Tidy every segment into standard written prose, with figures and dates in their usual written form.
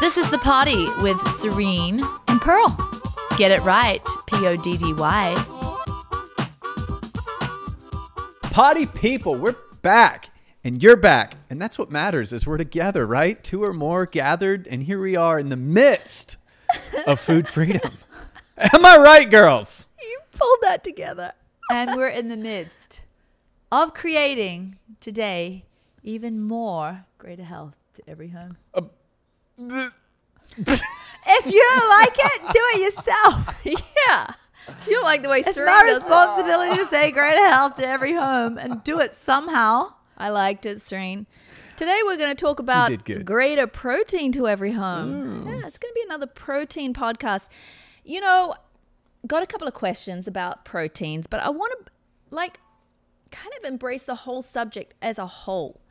This is the Poddy with Serene and Pearl. Get it right, Poddy. Poddy people, we're back and you're back. And that's what matters is we're together, right? Two or more gathered. And here we are in the midst of food freedom. Am I right, girls? You pulled that together. And we're in the midst of creating today even more greater health to every home. If you don't like it, do it yourself. Yeah. If you don't like the way It's Serene my does responsibility to say greater health to every home and do it somehow. I liked it, Serene. Today we're going to talk about did good. greater protein to every home. Yeah, it's going to be another protein podcast. You know, got a couple of questions about proteins, but I want to kind of embrace the whole subject as a whole.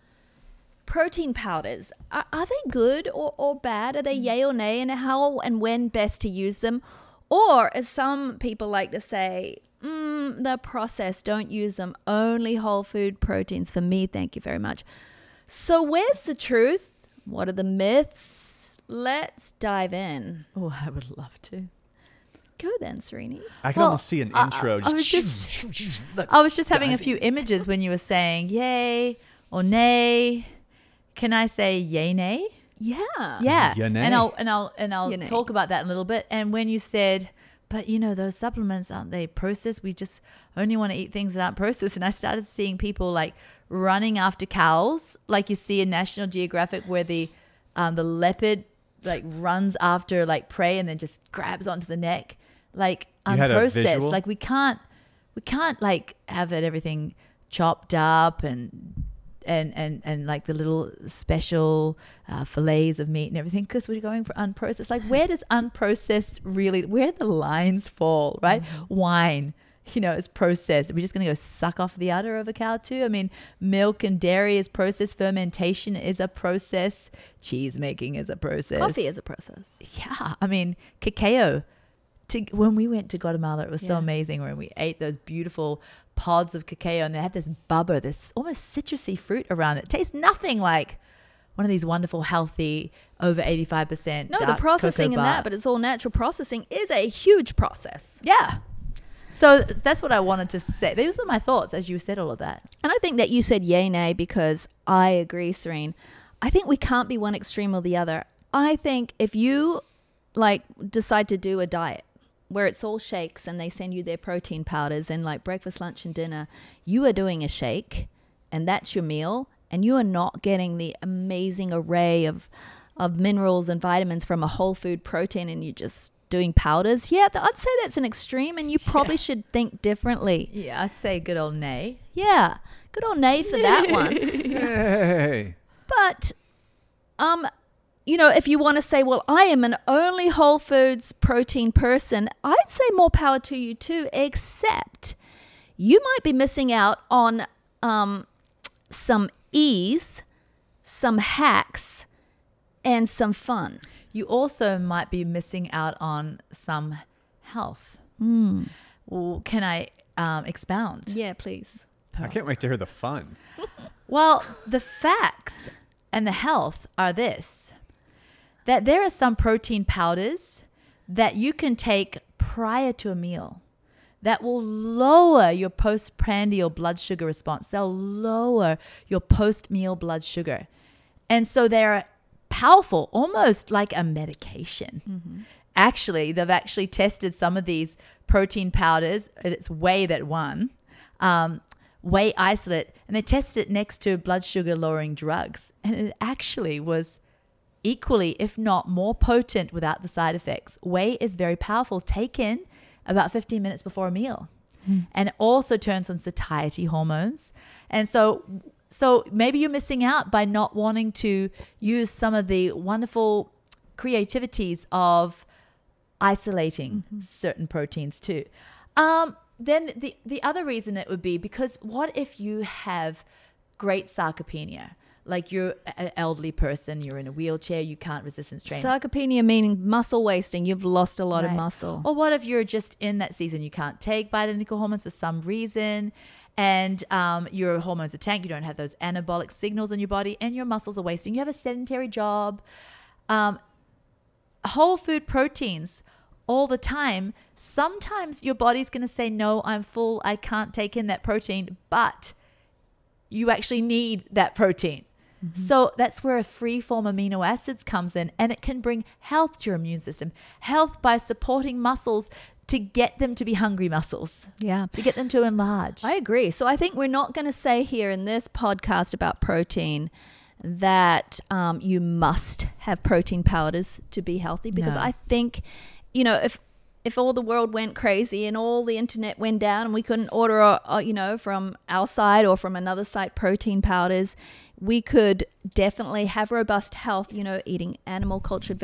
Protein powders, are they good or bad? Are they yay or nay? And how and when best to use them? Or, as some people like to say, they're processed, don't use them. Only whole food proteins for me, thank you very much. So where's the truth? What are the myths? Let's dive in. Oh, I would love to. Go then, Serene. I can almost see an intro. I was just having a few images when you were saying yay or nay. Can I say yay, nay? Yeah. Yeah. Yeah, nay. And I'll Yeah, nay. talk about that in a little bit. And when you said, but you know, those supplements, aren't they processed? We just only want to eat things that aren't processed. And I started seeing people like running after cows, like you see in National Geographic where the leopard like runs after like prey and then just grabs onto the neck, like You had a unprocessed. visual? Like we can't like have everything chopped up and like the little special fillets of meat and everything because we're going for unprocessed. Like where does unprocessed really, where the lines fall, right? Wine, you know, is processed. Are we just going to go suck off the udder of a cow too? I mean, milk and dairy is processed. Fermentation is a process. Cheese making is a process. Coffee is a process. Yeah. I mean, cacao. When we went to Guatemala, it was so Yeah. amazing when we ate those beautiful pods of cacao and they had this bubba, this almost citrusy fruit around it. It tastes nothing like one of these wonderful, healthy, over 85% No, the dark processing cocoa in bar. that, but it's all natural processing, is a huge process. Yeah. So that's what I wanted to say. Those were my thoughts as you said all of that. And I think that you said yay, nay, because I agree, Serene. I think we can't be one extreme or the other. I think if you decide to do a diet where it's all shakes and they send you their protein powders and like breakfast, lunch and dinner, you are doing a shake and that's your meal and you are not getting the amazing array of minerals and vitamins from a whole food protein and you're just doing powders. Yeah, I'd say that's an extreme and you probably should think differently. Yeah, I'd say good old nay. Yeah, good old nay for that one. Hey. But, you know, if you want to say, well, I am an only whole foods protein person, I'd say more power to you too, except you might be missing out on some ease, some hacks, and some fun. You also might be missing out on some health. Well, can I expound? Yeah, please. I can't wait to hear the fun. Well, the facts and the health are this, that there are some protein powders that you can take prior to a meal that will lower your postprandial blood sugar response. They'll lower your post-meal blood sugar. And so they're powerful, almost like a medication. Actually, they've actually tested some of these protein powders. It's whey that won. Whey isolate, and they tested it next to blood sugar lowering drugs. And it actually was equally, if not more potent without the side effects. Whey is very powerful. Taken about 15 minutes before a meal. And it also turns on satiety hormones. And so maybe you're missing out by not wanting to use some of the wonderful creativities of isolating certain proteins too. Then the other reason it would be because what if you have great sarcopenia? Like you're an elderly person, you're in a wheelchair, you can't resistance train. Sarcopenia meaning muscle wasting. You've lost a lot of muscle. Or what if you're just in that season, you can't take bioidentical hormones for some reason, and your hormones are tanked, you don't have those anabolic signals in your body, and your muscles are wasting. You have a sedentary job. whole food proteins all the time, sometimes your body's going to say, no, I'm full, I can't take in that protein, but you actually need that protein. So that's where a free form amino acids comes in, and it can bring health to your immune system, health by supporting muscles to get them to be hungry muscles. Yeah. To get them to enlarge. I agree. So I think we're not going to say here in this podcast about protein that you must have protein powders to be healthy, because No. I think, you know, if all the world went crazy and all the internet went down and we couldn't order, you know, from our site or from another site protein powders, we could definitely have robust health, you know, eating animal cultured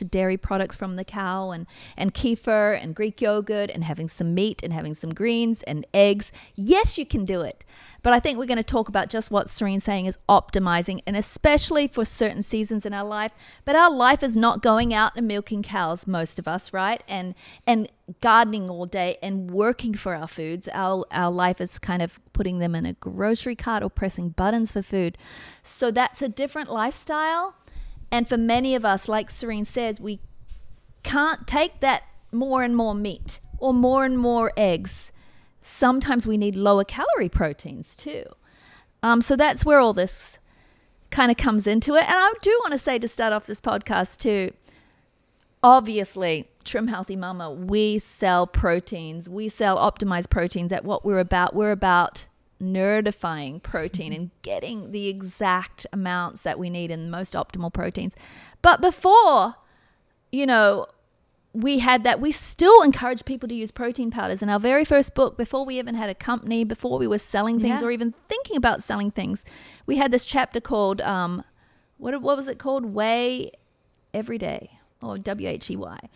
dairy products from the cow and kefir and Greek yogurt and having some meat and having some greens and eggs. Yes, you can do it. But I think we're going to talk about just what Serene's saying is optimizing, and especially for certain seasons in our life. But our life is not going out and milking cows, most of us, right? And gardening all day and working for our foods. Our life is kind of putting them in a grocery cart or pressing buttons for food. So that's a different lifestyle. And for many of us, like Serene says, we can't take that more and more meat or more and more eggs. Sometimes we need lower calorie proteins too. So that's where all this kind of comes into it. And I do want to say, to start off this podcast too, obviously, Trim Healthy Mama, we sell proteins. We sell optimized proteins. At what we're about nerdifying protein and getting the exact amounts that we need in the most optimal proteins. But before, you know, we had that, we still encourage people to use protein powders. In our very first book, before we even had a company, before we were selling things or even thinking about selling things, we had this chapter called, what was it called? Whey Everyday, or WHEY.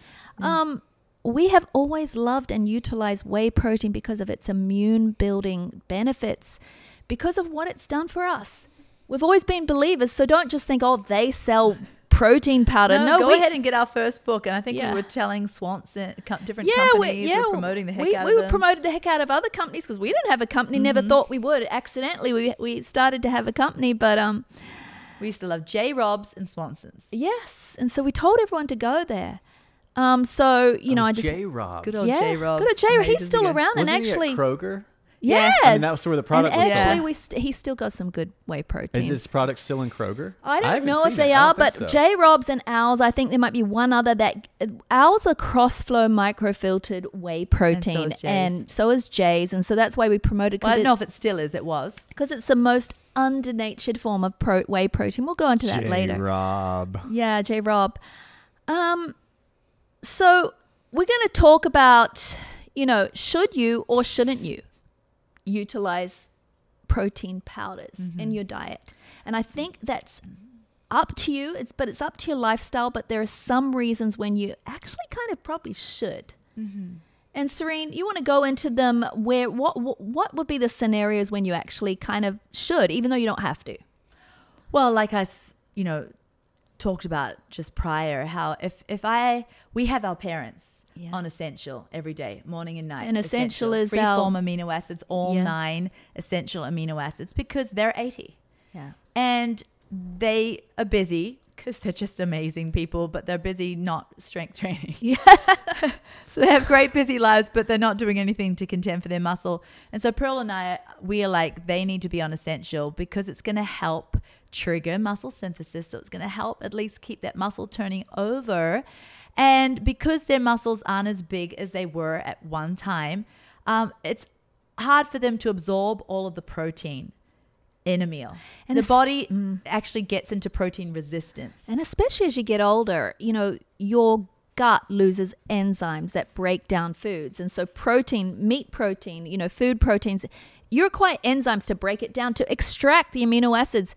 We have always loved and utilized whey protein because of its immune building benefits, because of what it's done for us. We've always been believers, so don't just think, oh, they sell protein powder. No, go ahead and get our first book. And I think Yeah. we were telling Swanson, different companies, we were promoting the heck out of we them. promoted the heck out of other companies because we didn't have a company, never thought we would. Accidentally, we started to have a company, but we used to love J. Rob's and Swanson's. yes. And so we told everyone to go there. So, you know, I just... J-Rob. Good old J. Rob's. Good old J. Rob. He's Ages still ago. around. Wasn't and actually... he at Kroger? Yes. I mean, that was where the product and was actually, sold. he still got some good whey proteins. Is this product still in Kroger? I don't haven't know seen if they it. I are, don't think but so. J. Rob's and ours, I think there might be one other that... Ours are cross-flow microfiltered whey protein, and so is J's. And so that's why we promoted... Well, I don't know if it still is. It was. Because it's the most undernatured form of whey protein. We'll go into that later. J-Rob. Yeah, J. Rob. So we're going to talk about, you know, should you or shouldn't you utilize protein powders in your diet? And I think that's up to you. It's up to your lifestyle. But there are some reasons when you actually kind of probably should. And Serene, you want to go into them where what would be the scenarios when you actually kind of should, even though you don't have to? Well, like I, you know, talked about just prior, how we have our parents on Essential every day, morning and night. And Essential is free our... form amino acids, all 9 essential amino acids, because they're 80. Yeah. And they are busy because they're just amazing people, but they're busy not strength training. Yeah. So they have great busy lives, but they're not doing anything to contend for their muscle. And so Pearl and I, we are like, they need to be on Essential because it's going to help trigger muscle synthesis. So it's going to help at least keep that muscle turning over. And because their muscles aren't as big as they were at one time, it's hard for them to absorb all of the protein in a meal. And the body actually gets into protein resistance. And especially as you get older, you know, your gut loses enzymes that break down foods. And so protein, meat protein, you know, food proteins, you require enzymes to break it down, to extract the amino acids.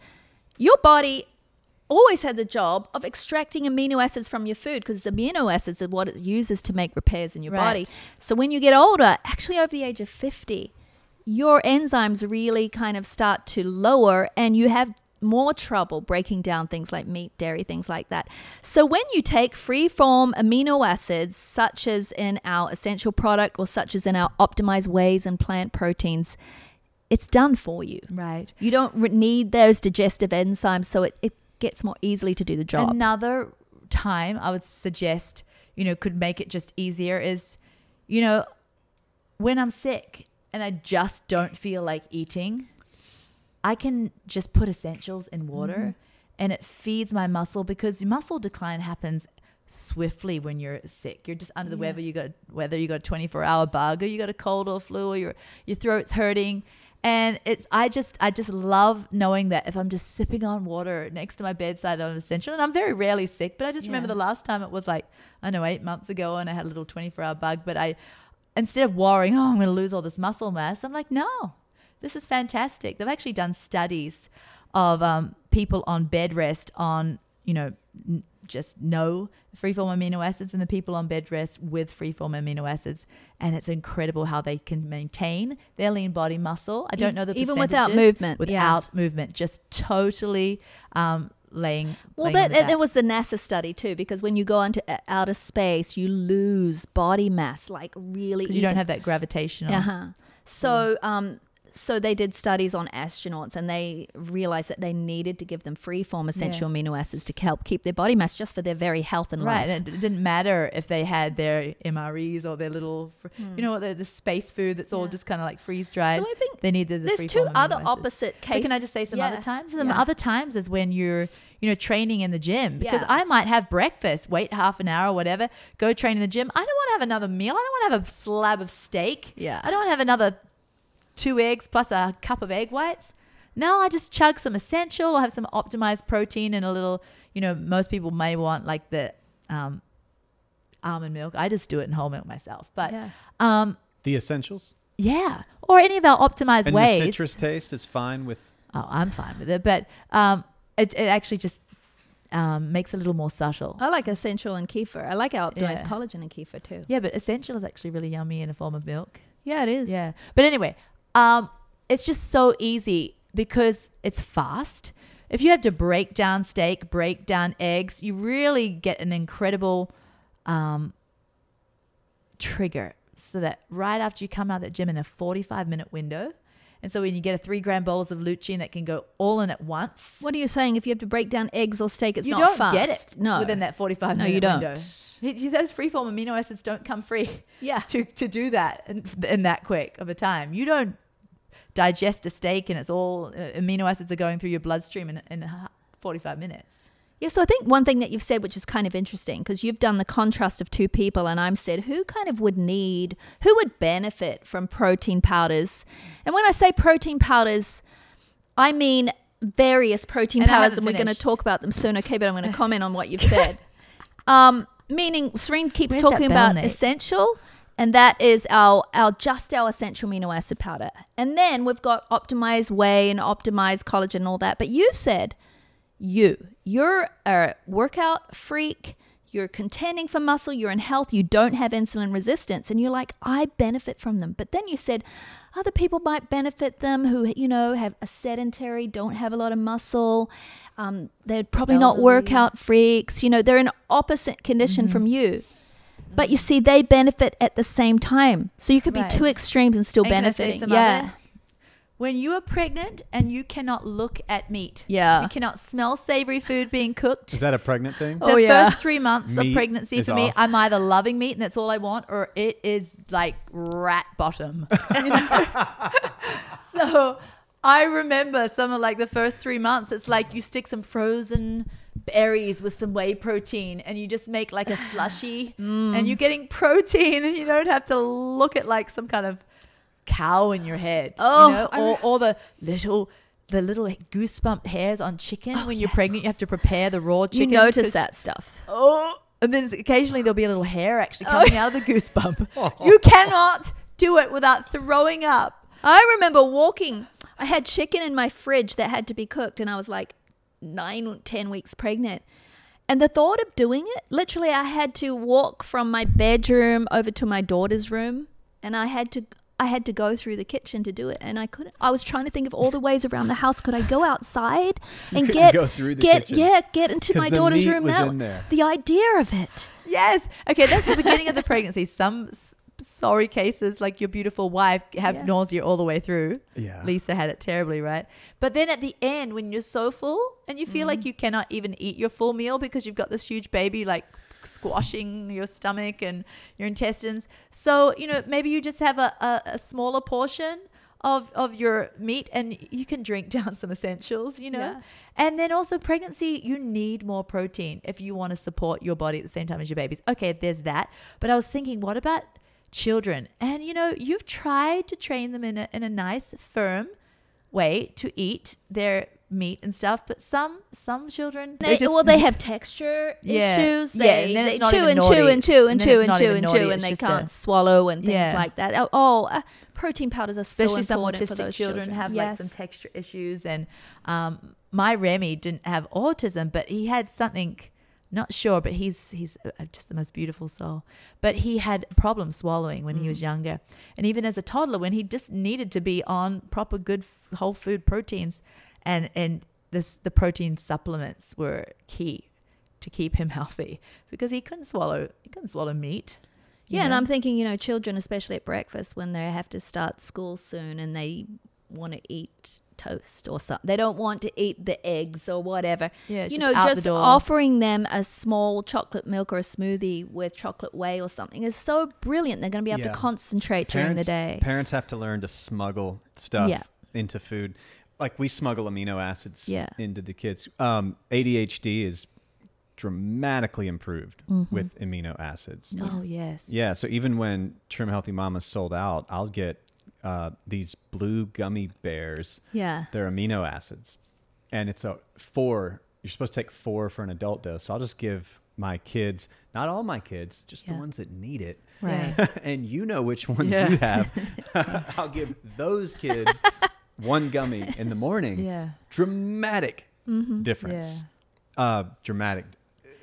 Your body always had the job of extracting amino acids from your food because amino acids are what it uses to make repairs in your body. So when you get older, actually over the age of 50, your enzymes really kind of start to lower and you have more trouble breaking down things like meat, dairy, things like that. So when you take free-form amino acids, such as in our essential product or such as in our optimized wheys and plant proteins, it's done for you. Right. You don't need those digestive enzymes, so it gets more easily to do the job. Another time I would suggest, could make it just easier is, when I'm sick and I just don't feel like eating, I can just put essentials in water and it feeds my muscle, because muscle decline happens swiftly when you're sick. You're just under the weather. You got a 24-hour bug, or you got a cold or flu, or your throat's hurting. And I just love knowing that if I'm just sipping on water next to my bedside on essential, and I'm very rarely sick, but I just remember the last time it was like, I don't know, 8 months ago, and I had a little 24-hour bug, but instead of worrying, I'm going to lose all this muscle mass, I'm like, no, this is fantastic. They've actually done studies of people on bed rest on, just no free-form amino acids, and the people on bed rest with free-form amino acids. And it's incredible how they can maintain their lean body muscle. I don't know the even without movement. Without movement, just totally laying. Well, that was the NASA study too, because when you go into outer space, you lose body mass, like really. You don't have that gravitational. So they did studies on astronauts, and they realized that they needed to give them free-form essential amino acids to help keep their body mass, just for their very health and life. Right, and it didn't matter if they had their MREs or their little, the space food that's all just kind of like freeze-dried. So I think they needed the there's two free-form other amino acids. opposite cases. But can I just say some other times? Some other times is when you're, training in the gym, because Yeah. I might have breakfast, wait half an hour or whatever, go train in the gym. I don't want to have another meal. I don't want to have a slab of steak. Yeah. I don't want to have another 2 eggs plus a cup of egg whites. No, I just chug some essential or have some optimized protein and a little, most people may want like the almond milk. I just do it in whole milk myself. But The essentials? or any of our optimized And ways. the citrus taste is fine with... Oh, I'm fine with it. But it actually just makes it a little more subtle. I like essential and kefir. I like our optimized collagen and kefir too. Yeah, but essential is actually really yummy in a form of milk. Yeah, it is. Yeah. But anyway, it's just so easy because it's fast. If you have to break down steak, break down eggs, you really get an incredible trigger, so that right after you come out of the gym in a 45-minute window. And so when you get a 3-gram bolus of lutein that can go all in at once. What are you saying? If you have to break down eggs or steak, it's you not don't fast. get it within that 45-minute No, you don't. window. Those free-form amino acids don't come free to do that in that quick of a time. You don't digest a steak and it's all amino acids are going through your bloodstream in 45 minutes. Yeah, so I think one thing that you've said, which is kind of interesting, because you've done the contrast of two people, and I'm said, who would benefit from protein powders? And when I say protein powders, I mean various protein powders, and we're going to talk about them soon, okay, but I'm going to comment on what you've said. Meaning, Serene keeps talking about essential, and that is our essential amino acid powder. And then we've got optimized whey and optimized collagen and all that. But you said you're a workout freak, you're contending for muscle, you're in health, you don't have insulin resistance, and you're like, I benefit from them. But then you said other people might benefit them who, have a sedentary, don't have a lot of muscle. They're probably not workout freaks. They're in opposite condition from you. But you see, they benefit at the same time. So you could be two extremes and still benefiting. When you are pregnant and you cannot look at meat, you cannot smell savory food being cooked. Is that a pregnant thing? The first 3 months Meat of pregnancy for me, I'm either loving meat and that's all I want, or it is like rat bottom. So I remember some of like the first 3 months, it's like you stick some frozen berries with some whey protein and you just make like a slushy and you're getting protein and you don't have to look at like some kind of cow in your head, or the little goosebumped hairs on chicken. When you're pregnant, you have to prepare the raw chicken. You notice that stuff. And then occasionally there'll be a little hair actually coming out of the goosebump. You cannot do it without throwing up. I remember walking. I had chicken in my fridge that had to be cooked, and I was like 9 or 10 weeks pregnant. And the thought of doing it, literally I had to walk from my bedroom over to my daughter's room, and I had to go through the kitchen to do it, and I couldn't. I was trying to think of all the ways around the house. Could I go outside and go through the kitchen? Get into my daughter's room now. The idea of it. Yes. Okay, that's the beginning of the pregnancy. Some sorry cases like your beautiful wife have nausea all the way through. Yeah. Lisa had it terribly, right? But then at the end, when you're so full and you feel like you cannot even eat your full meal because you've got this huge baby like squashing your stomach and your intestines. So, you know, maybe you just have a smaller portion of your meat and you can drink down some essentials, you know. Yeah. And then also pregnancy, you need more protein if you want to support your body at the same time as your babies. Okay, there's that. But I was thinking, what about children? And, you know, you've tried to train them in a nice, firm way to eat their meat and stuff, but some children they have texture issues. and then They it's not chew even and naughty. chew and chew and And then chew it's and not chew even and naughty. chew, It's and they just can't swallow and things like that. Protein powders are so especially some important for autistic those children have like some texture issues. And my Remy didn't have autism, but he had something, not sure, but he's just the most beautiful soul. But he had problems swallowing when he was younger, and even as a toddler, when he just needed to be on proper good whole food proteins, and the protein supplements were key to keep him healthy because he couldn't swallow meat. Yeah, and I'm thinking, you know, children, especially at breakfast when they have to start school soon and they want to eat toast or something. They don't want to eat the eggs or whatever. Yeah, you know, just offering them a small chocolate milk or a smoothie with chocolate whey or something is so brilliant. They're going to be able to concentrate during the day. Parents have to learn to smuggle stuff into food. Like we smuggle amino acids into the kids. ADHD is dramatically improved with amino acids. Oh, yes. Yeah. So even when Trim Healthy Mama's sold out, I'll get these blue gummy bears. Yeah. They're amino acids. And it's you're supposed to take 4 for an adult dose. So I'll just give my kids, not all my kids, just the ones that need it. Right. And you know which ones you have. I'll give those kids 1 gummy in the morning. Yeah. Dramatic difference. Dramatic.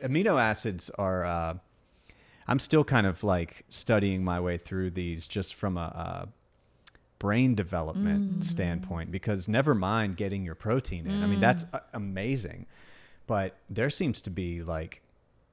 Amino acids are, I'm still kind of like studying my way through these just from a brain development standpoint, because never mind getting your protein in. I mean, that's amazing. But there seems to be like,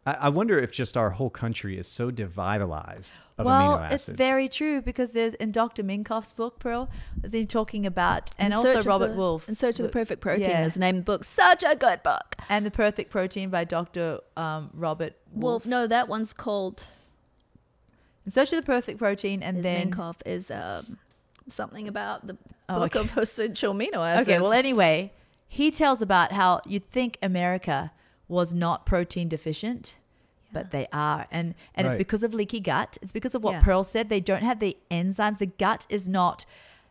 I wonder if just our whole country is so devitalized of amino acids. It's very true, because there's in Dr. Minkoff's book, Pearl, is he talking about, and also Robert Wolf's In Search of the Perfect Protein is the name of the book. Such a good book. And The Perfect Protein by Dr. Robert Wolf. Well, no, that one's called In Search of the Perfect Protein, and then Minkoff is something about the book of essential amino acids. Okay, well, anyway, he tells about how you'd think America was not protein deficient, but they are. And it's because of leaky gut. It's because of what Pearl said. They don't have the enzymes. The gut is not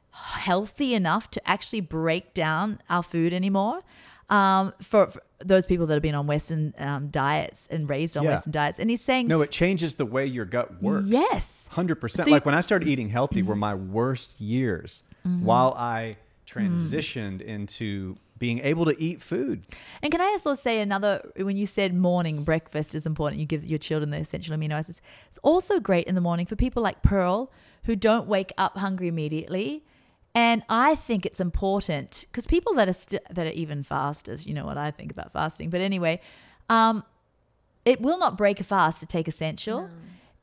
healthy enough to actually break down our food anymore. For those people that have been on Western diets and raised on Western diets. And he's saying... No, it changes the way your gut works. Yes. 100%. So like when I started eating healthy were my worst years while I transitioned into being able to eat food. And can I also say when you said morning breakfast is important, you give your children the essential amino acids. It's also great in the morning for people like Pearl who don't wake up hungry immediately. And I think it's important because people that are even fasters, you know what I think about fasting. But anyway, it will not break a fast to take essential. No.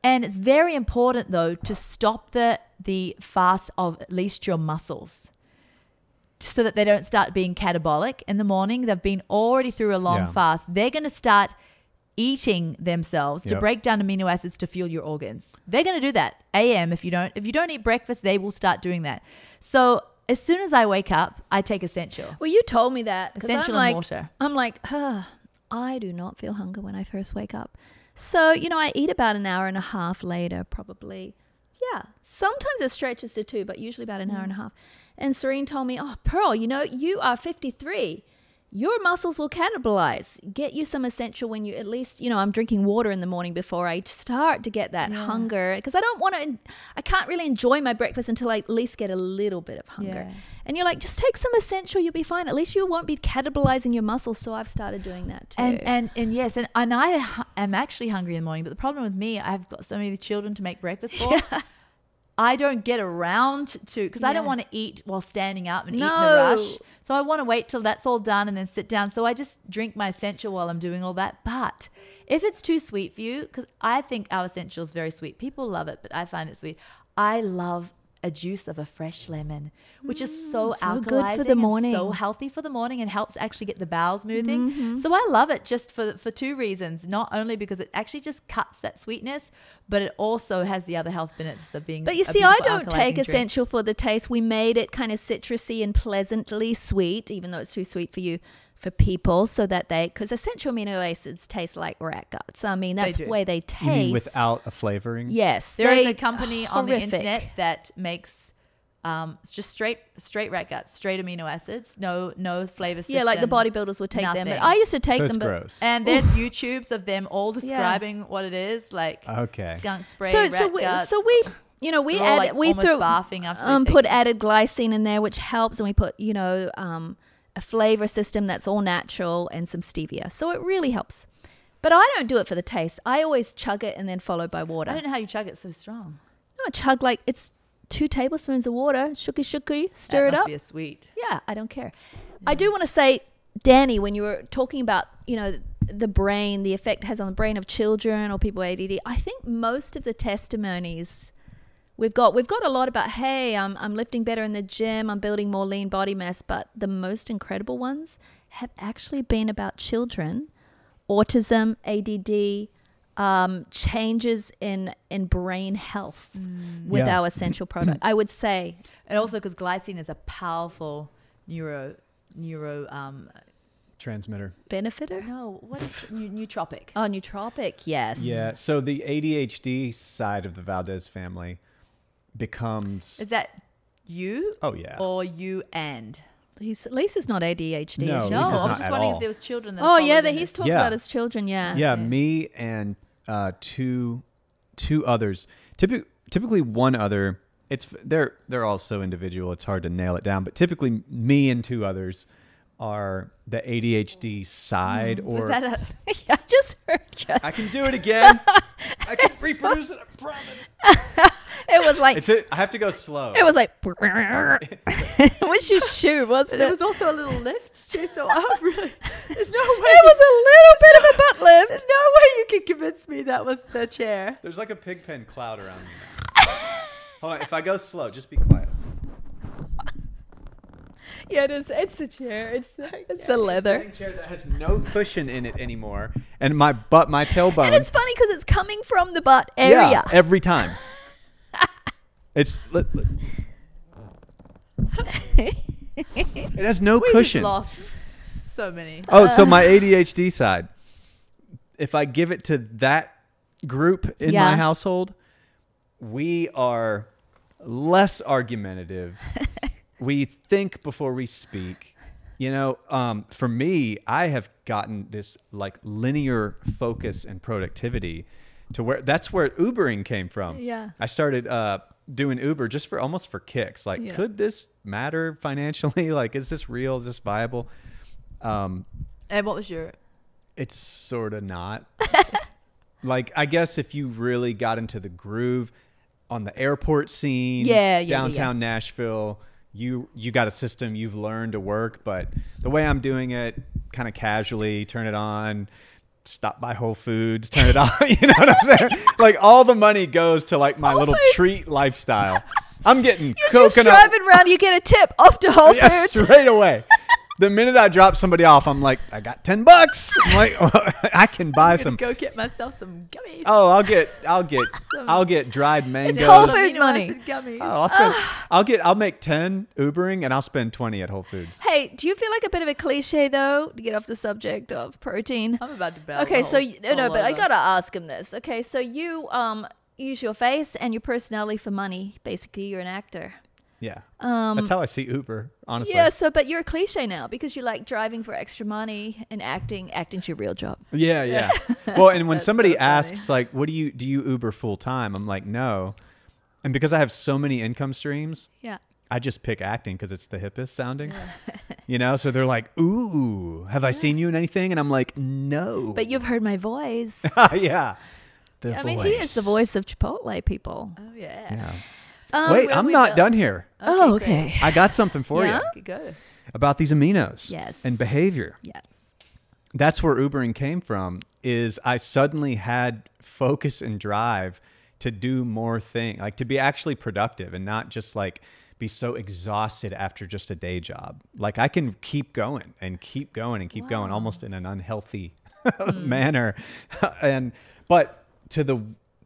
And it's very important though to stop the fast of at least your muscles, so that they don't start being catabolic in the morning. They've been already through a long fast. They're going to start eating themselves to break down amino acids to fuel your organs. They're going to do that. AM, if you don't eat breakfast, they will start doing that. So as soon as I wake up, I take essential. Well, you told me that. Essential and water. I'm like, I do not feel hunger when I first wake up. So, you know, I eat about an hour and a half later, probably. Yeah. Sometimes it stretches to 2, but usually about an hour and a half. And Serene told me, Pearl, you know, you are 53. Your muscles will catabolize. Get you some essential when you at least, you know, I'm drinking water in the morning before I start to get that hunger. Because I can't really enjoy my breakfast until I at least get a little bit of hunger. Yeah. And you're like, just take some essential, you'll be fine. At least you won't be catabolizing your muscles. So I've started doing that too. And yes, and I am actually hungry in the morning. But the problem with me, I've got so many children to make breakfast for. Yeah. I don't get around to, because I don't want to eat while standing up and eat in a rush. So I want to wait till that's all done and then sit down. So I just drink my essential while I'm doing all that. But If it's too sweet for you, because I think our essential is very sweet. People love it, but I find it sweet. I love a juice of a fresh lemon, which is so alkalizing, good for the morning. and so healthy for the morning, and helps actually get the bowels moving. So I love it just for two reasons. Not only because it actually just cuts that sweetness, but it also has the other health benefits of being. But you a see, I beautiful don't alkalizing take drink. essential for the taste. We made it kind of citrusy and pleasantly sweet, even though it's too sweet for you, for people, so that because essential amino acids taste like rat guts. I mean, that's They the do. way they You taste. mean without a flavoring? Yes. There is they a company on the horrific. internet that makes it's just straight rat guts, straight amino acids, no flavor system. Yeah, like the bodybuilders would take them. But nothing. I used to take So them. it's But gross. And there's YouTubes of them all describing what it is, like Okay. skunk spray, so rat we guts. we we They're all, add like, we almost throw barfing after they take put it. added glycine in there, which helps, and we put a flavor system that's all natural and some stevia, so it really helps. But I don't do it for the taste. I always chug it and then followed by water. I don't know how you chug it so strong. No, I chug like it's 2 tablespoons of water, shuki, stir That it must up. be a sweet. Yeah, I don't care. I do want to say, Danny, when you were talking about, the brain, the effect it has on the brain of children or people with ADD, I think most of the testimonies we've got a lot about, hey, I'm lifting better in the gym, I'm building more lean body mass, but the most incredible ones have actually been about children, autism, ADD, changes in brain health with Yeah. our essential product. I would say And also because glycine is a powerful neuro Transmitter. benefiter. no, what is nootropic. Oh, nootropic, yes. Yeah. So the ADHD side of the Valdez family becomes. Is that you? Oh, yeah. Or you and? Lisa's not ADHD. No, is she? No, Lisa's I was not just at wondering all. if there was children that Oh, yeah, followed that in he's this. talking Yeah. about his children, yeah. Yeah, Okay. me and two others. Typically one other. They're all so individual. It's hard to nail it down. But typically, me and 2 others are the ADHD side. Was Or that a... I just heard you. I can do it again. I can reproduce it. I promise. It was like, I have to go slow. it was like, what's your shoe, wasn't There it? was also a little lift too, so I really... There's no way... It was a little bit of a butt lift. There's no way you can convince me that was the chair. There's like a pigpen cloud around me now. Hold on. If I go slow, just be quiet. Yeah, it is. It's the chair. It's the leather. It's a chair that has no cushion in it anymore, and my tailbone. And it's funny because it's coming from the butt area. Yeah, every time. It's it has no We cushion. just lost so many. Oh, so my ADHD side. If I give it to that group in Yeah. my household, we are less argumentative. We think before we speak. For me, I have gotten this like linear focus and productivity to where that's where Ubering came from. Yeah. I started doing Uber just almost for kicks. Like, Yeah. could this matter financially? Like, is this real? Is this viable? And what was your... It's sort of not. Like, I guess if you really got into the groove on the airport scene, downtown Nashville, you got a system you've learned to work. But the way I'm doing it, kind of casually, turn it on, stop by Whole Foods, turn it off. You know what I'm saying? Like, all the money goes to like my Whole little Foods. treat lifestyle. I'm getting You're coconut. just driving around, you get a tip off to Whole Yeah, Foods. straight away. The minute I drop somebody off, I'm like, I got $10. I'm like, I can buy I'm some. gonna go get myself some gummies. Oh, I'll get dried mangoes. Whole Food money. Gummies. Oh, I'll make 10 Ubering and I'll spend 20 at Whole Foods. Hey, do you feel like a bit of a cliche though, to get off the subject of protein? I'm about to bail. Okay, the so whole no, but lot I of gotta ask him this. Okay, so you use your face and your personality for money. Basically, you're an actor. Yeah. That's how I see Uber, honestly. Yeah. So, but you're a cliche now because you like driving for extra money and acting. Acting's your real job. Yeah. Well, and when That's somebody so funny. asks, like, do you Uber full time? I'm like, no. And because I have so many income streams, Yeah. I just pick acting because it's the hippest sounding. So they're like, ooh, have I seen you in anything? And I'm like, no. But you've heard my voice. Yeah. The I voice. mean, he is the voice of Chipotle, people. Oh yeah. Yeah. Wait, I'm we not go? done here. Oh, great. okay. I got something for Yeah? you Okay, go. about these aminos Yes. and behavior. Yes. that's where Ubering came from, is I suddenly had focus and drive to do more things, like to be actually productive and not just like be so exhausted after just a day job. Like I can keep going and keep going and keep going almost in an unhealthy manner. But to the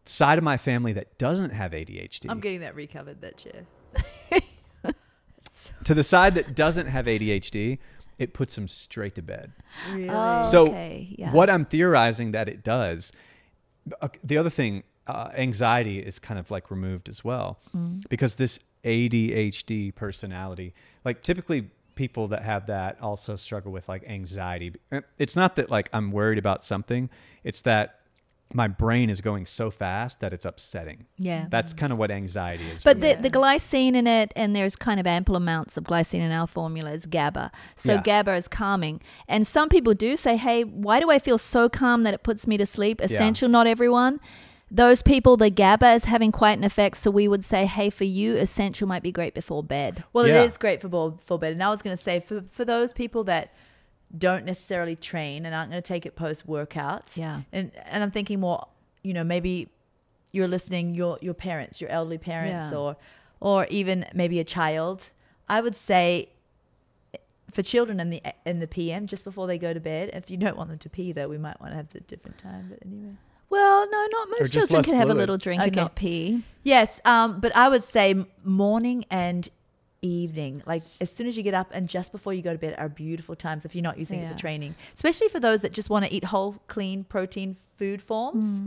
side of my family that doesn't have ADHD. I'm getting that recovered, that chair. To the side that doesn't have ADHD, it puts them straight to bed. Really? Oh, So okay. Yeah. what I'm theorizing that it does, the other thing, anxiety is kind of like removed as well, because this ADHD personality, like typically people that have that also struggle with like anxiety. It's not that like I'm worried about something. It's that my brain is going so fast that it's upsetting. Yeah. That's kind of what anxiety is. But for me. the glycine in it, and there's kind of ample amounts of glycine in our formula, is GABA. So Yeah. GABA is calming. And some people do say, hey, why do I feel so calm that it puts me to sleep? Essential, not everyone. Those people, the GABA is having quite an effect. So we would say, hey, for you, essential might be great before bed. Well, Yeah. it is great for bed. And I was going to say, for those people that don't necessarily train and aren't going to take it post-workout. Yeah. And I'm thinking more, you know, maybe you're listening, your parents, your elderly parents, Yeah. or even maybe a child. I would say for children in the PM, just before they go to bed, if you don't want them to pee, though, we might want to have it at a different time. But anyway. Well, no, not most just children less can have a fluid. little drink and Okay. not pee. Yes, but I would say morning and evening, like as soon as you get up and just before you go to bed, are beautiful times if you're not using it Yeah. for training, especially for those that just want to eat whole, clean protein food forms.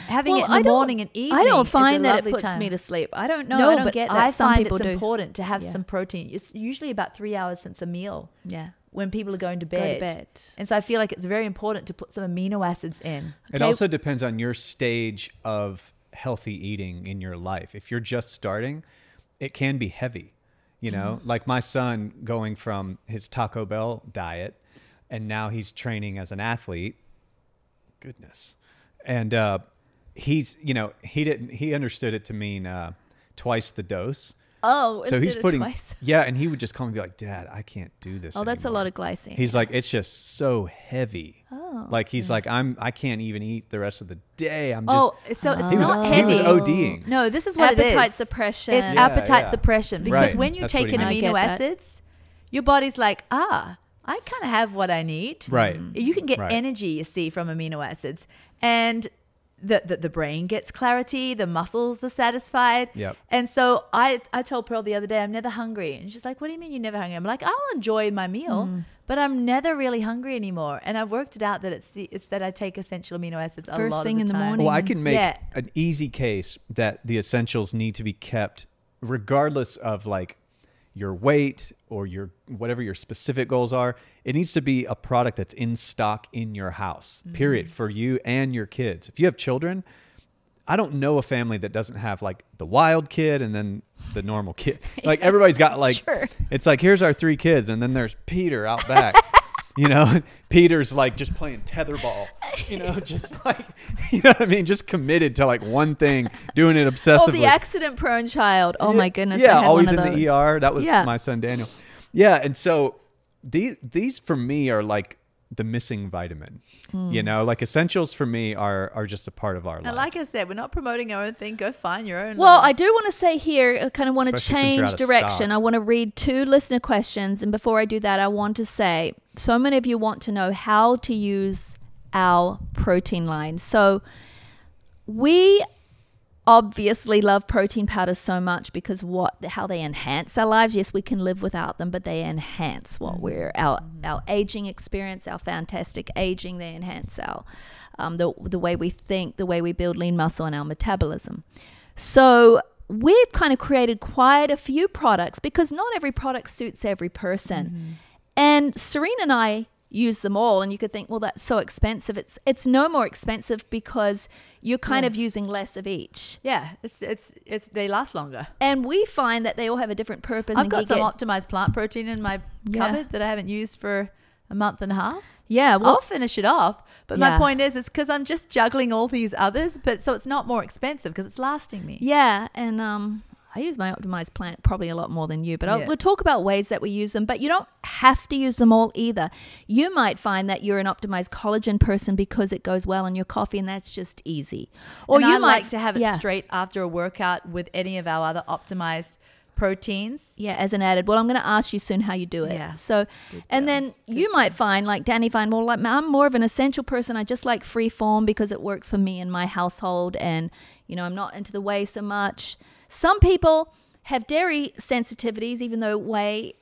Having it in the morning and evening, I don't is find a that it lovely puts time. me to sleep. I don't know. No, I don't but get that. I Some find people it's do. important to have Yeah. some protein. It's usually about 3 hours since a meal Yeah. when people are going to Go bed. to bed. And so I feel like it's very important to put some amino acids in. It Okay. also depends on your stage of healthy eating in your life. If you're just starting, it can be heavy. You know, like my son going from his Taco Bell diet and now he's training as an athlete. Goodness. And he's, you know, he understood it to mean twice the dose. Oh, So he's instead of putting, twice. yeah. And he would just call me and be like, Dad, I can't do this. Oh, that's a anymore." lot of glycine. He's like, it's just so heavy. Oh. Like he's like, I can't even eat the rest of the day. I'm just, Oh, so it's he was, not he heavy. was ODing. No, this is what appetite it is. suppression. It's Yeah, appetite yeah. suppression because Right. when you That's take what he in means. I get amino that. acids, your body's like, I kind of have what I need. Right. You can get Right. energy, you see, from amino acids, and the brain gets clarity, the muscles are satisfied. Yep. And so I told Pearl the other day, I'm never hungry, and she's like, what do you mean you're never hungry? I'm like, I'll enjoy my meal, but I'm never really hungry anymore. And I've worked it out that it's that I take essential amino acids a First lot thing of in the time. morning. Well, I can make Yeah. an easy case that the essentials need to be kept regardless of like your weight or your whatever your specific goals are. It needs to be a product that's in stock in your house, period, for you and your kids. If you have children, I don't know a family that doesn't have like the wild kid and then the normal kid. Like everybody's got like, Sure. it's like, here's our 3 kids. And then there's Peter out back. You know, Peter's like just playing tetherball, you know, just like, you know what I mean? Just committed to like one thing, doing it obsessively. Oh, the accident prone child. Oh my goodness. I Yeah, had always one in of the those. ER. That was Yeah. my son Daniel. Yeah, and so these for me are like the missing vitamin. You know, like essentials for me are just a part of our life. And like I said, we're not promoting our own thing. Go find your own. Well, little- I do want to say here, I kind of want to Especially since you're change out of direction. stock. I want to read 2 listener questions. And before I do that, I want to say, so many of you want to know how to use our protein line. So we obviously love protein powders so much because how they enhance our lives. Yes, we can live without them, but they enhance what our aging experience, our fantastic aging. They enhance our the way we think, the way we build lean muscle, and our metabolism. So we've kind of created quite a few products because not every product suits every person. And Serene and I use them all, and you could think, well, that's so expensive. It's no more expensive because you're kind of using less of each. yeah, it's they last longer. And we find that they all have a different purpose. I've and got you some get- optimized plant protein in my Yeah. cupboard that I haven't used for a month and a half. Yeah, I'll well, finish it off. But Yeah. my point is because I'm just juggling all these others, but so it's not more expensive because it's lasting me. yeah, and I use my optimized plant probably a lot more than you, but Yeah. we'll talk about ways that we use them, but you don't have to use them all either. You might find that you're an optimized collagen person because it goes well in your coffee and that's just easy. Or And you I might like to have it straight after a workout with any of our other optimized proteins. Yeah, as an added. Well, I'm going to ask you soon how you do it. Yeah. So, and then you might find, like Danny find, well, like I'm more of an essential person. I just like free form because it works for me and my household, and you know I'm not into the whey so much. Some people have dairy sensitivities, even though whey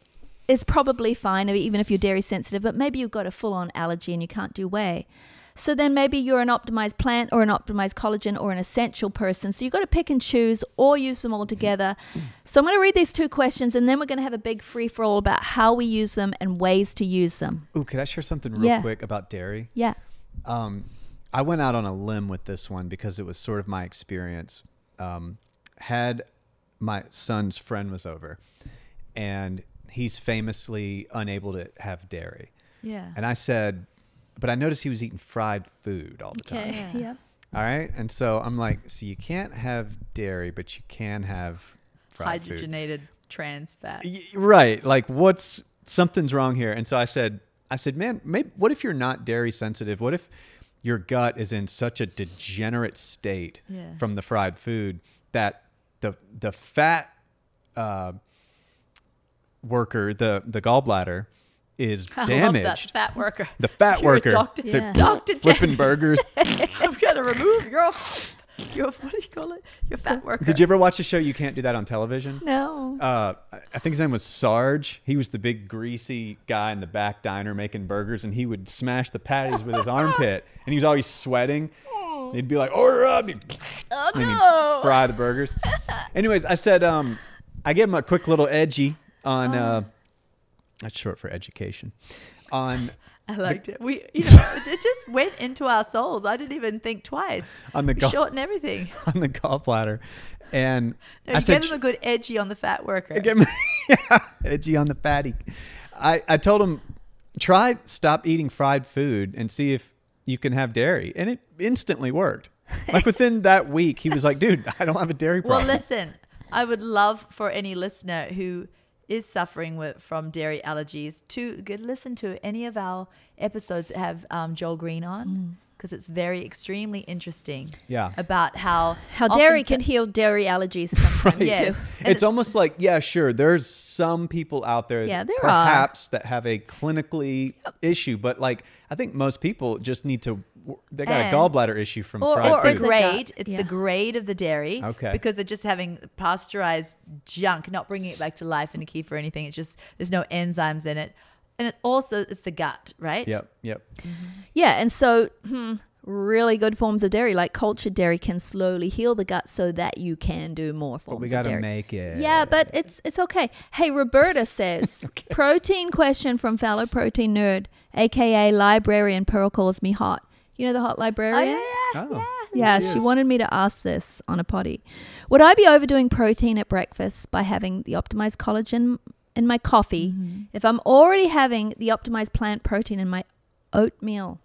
is probably fine, even if you're dairy sensitive. But maybe you've got a full-on allergy and you can't do whey. So then maybe you're an optimized plant or an optimized collagen or an essential person. So you've got to pick and choose or use them all together. So I'm going to read these 2 questions and then we're going to have a big free-for-all about how we use them and ways to use them. Ooh, could I share something real quick about dairy? Yeah. I went out on a limb with this one because it was sort of my experience. Had my son's friend was over and he's famously unable to have dairy. Yeah. And I said, but I noticed he was eating fried food all the time. Okay. Yeah. All right. And so I'm like, so you can't have dairy, but you can have fried food. Hydrogenated trans fats. Right. Like something's wrong here. And so I said, man, maybe, what if you're not dairy sensitive? What if your gut is in such a degenerate state from the fried food that the fat worker, the gallbladder, is damaged. I love that fat worker. The fat You're worker. A doctor. Yeah. Doctor Flipping burgers. I'm going to remove your, what do you call it? Your fat worker. Did you ever watch the show You Can't Do That on Television? No. I think his name was Sarge. He was the big greasy guy in the back diner making burgers, and he would smash the patties with his armpit, and he was always sweating. He'd be like, order up. And he'd fry the burgers. Anyways, I said, I gave him a quick little edgy on, that's short for education. I liked it. It just went into our souls. I didn't even think twice. On the shorten everything. On the gallbladder. And I said, gave him a good edgy on the fat worker. Edgy on the fatty. I told him, stop eating fried food and see if you can have dairy. And it instantly worked. Like within that week, he was like, dude, I don't have a dairy problem. Well, listen, I would love for any listener who is suffering from dairy allergies to listen to any of our episodes that have Joel Green on, because it's extremely interesting. Yeah. About how dairy can heal dairy allergies sometimes yes. too. It's almost like, sure, there's some people out there perhaps that have a clinically issue, but like I think most people just need to, they got a gallbladder issue from fried food. It's the grade of the dairy. Okay. Because they're just having pasteurized junk, not bringing it back to life in a kefir or anything. It's just, there's no enzymes in it. And it's the gut, right? Yep. Mm-hmm. Yeah, and so really good forms of dairy, like cultured dairy, can slowly heal the gut so that you can do more forms of dairy. But we got to make it. Yeah, but it's okay. Hey, Roberta says, protein question from fellow protein nerd, a.k.a. librarian. Pearl calls me hot. You know the hot librarian? Yeah, she wanted me to ask this on a potty. Would I be overdoing protein at breakfast by having the optimized collagen in my coffee if I'm already having the optimized plant protein in my oatmeal?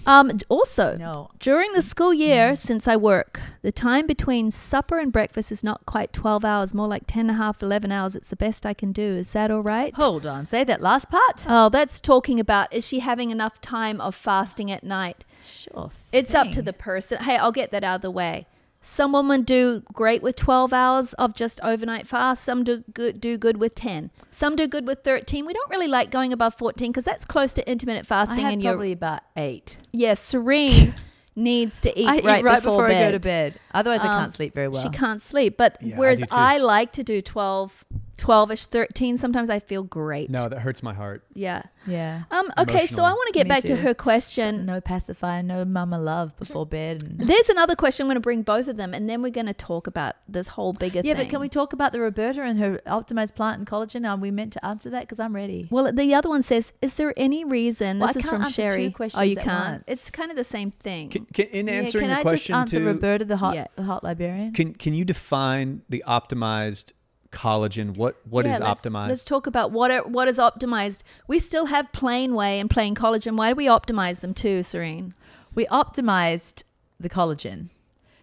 Also, during the school year, since I work, the time between supper and breakfast is not quite 12 hours, more like 10 and a half, 11 hours. It's the best I can do. Is that all right? Hold on. Say that last part. Oh, that's talking about, is she having enough time of fasting at night? Sure. It's up to the person. Hey, I'll get that out of the way. Some women do great with 12 hours of just overnight fast. Some do good with 10. Some do good with 13. We don't really like going above 14 because that's close to intermittent fasting. I have probably about 8. Yes, Serene needs to eat right before I go to bed. Otherwise, I can't sleep very well. She can't sleep. But whereas I like to do 12-ish, 13, sometimes I feel great. No, that hurts my heart. Yeah. Yeah. Okay, so I want to get back to her question. No pacifier, no mama love before bed. There's another question. I'm going to bring both of them, and then we're going to talk about this whole bigger thing. Yeah, but can we talk about the Roberta and her optimized plant and collagen? Are we meant to answer that? Because I'm ready. Well, the other one says, is there any reason, this is from Sherry. Oh, you can't? It's kind of the same thing. In answering the question can I just answer Roberta, the hot librarian? Can you define the optimized collagen? What is optimized? Let's talk about what is optimized. We still have plain whey and plain collagen. Why do we optimize them too, Serene? We optimized the collagen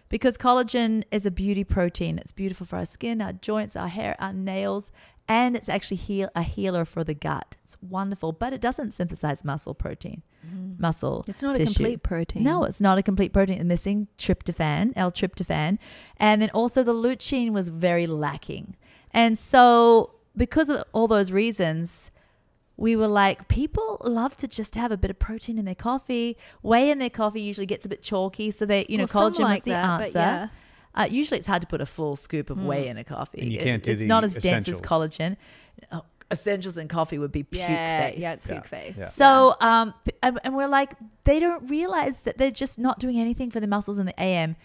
because collagen is a beauty protein. It's beautiful for our skin, our joints, our hair, our nails, and it's actually a healer for the gut. It's wonderful, but it doesn't synthesize muscle protein, muscle It's not tissue. a complete protein. No, it's not a complete protein. It's missing tryptophan, L-tryptophan, and then also the lutein was very lacking. And so because of all those reasons, we were like, people love to just have a bit of protein in their coffee. Whey in their coffee usually gets a bit chalky, so they, Well, collagen some like was the that, but answer. yeah. Usually it's hard to put a full scoop of whey in a coffee. And you can't do it's the not as dense essentials. as collagen. Oh, essentials in coffee would be puke face. Yeah, puke face. Yeah. So, and we're like, they don't realize that they're just not doing anything for the muscles in the AM.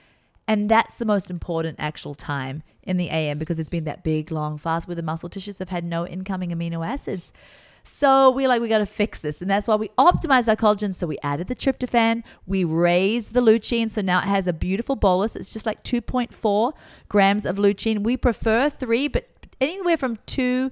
And that's the most important actual time in the AM, because it's been that big, long fast where the muscle tissues have had no incoming amino acids. So we're like, we got to fix this. And that's why we optimized our collagen. So we added the tryptophan, we raised the lutein. So now it has a beautiful bolus. It's just like 2.4 grams of lutein. We prefer 3, but anywhere from 2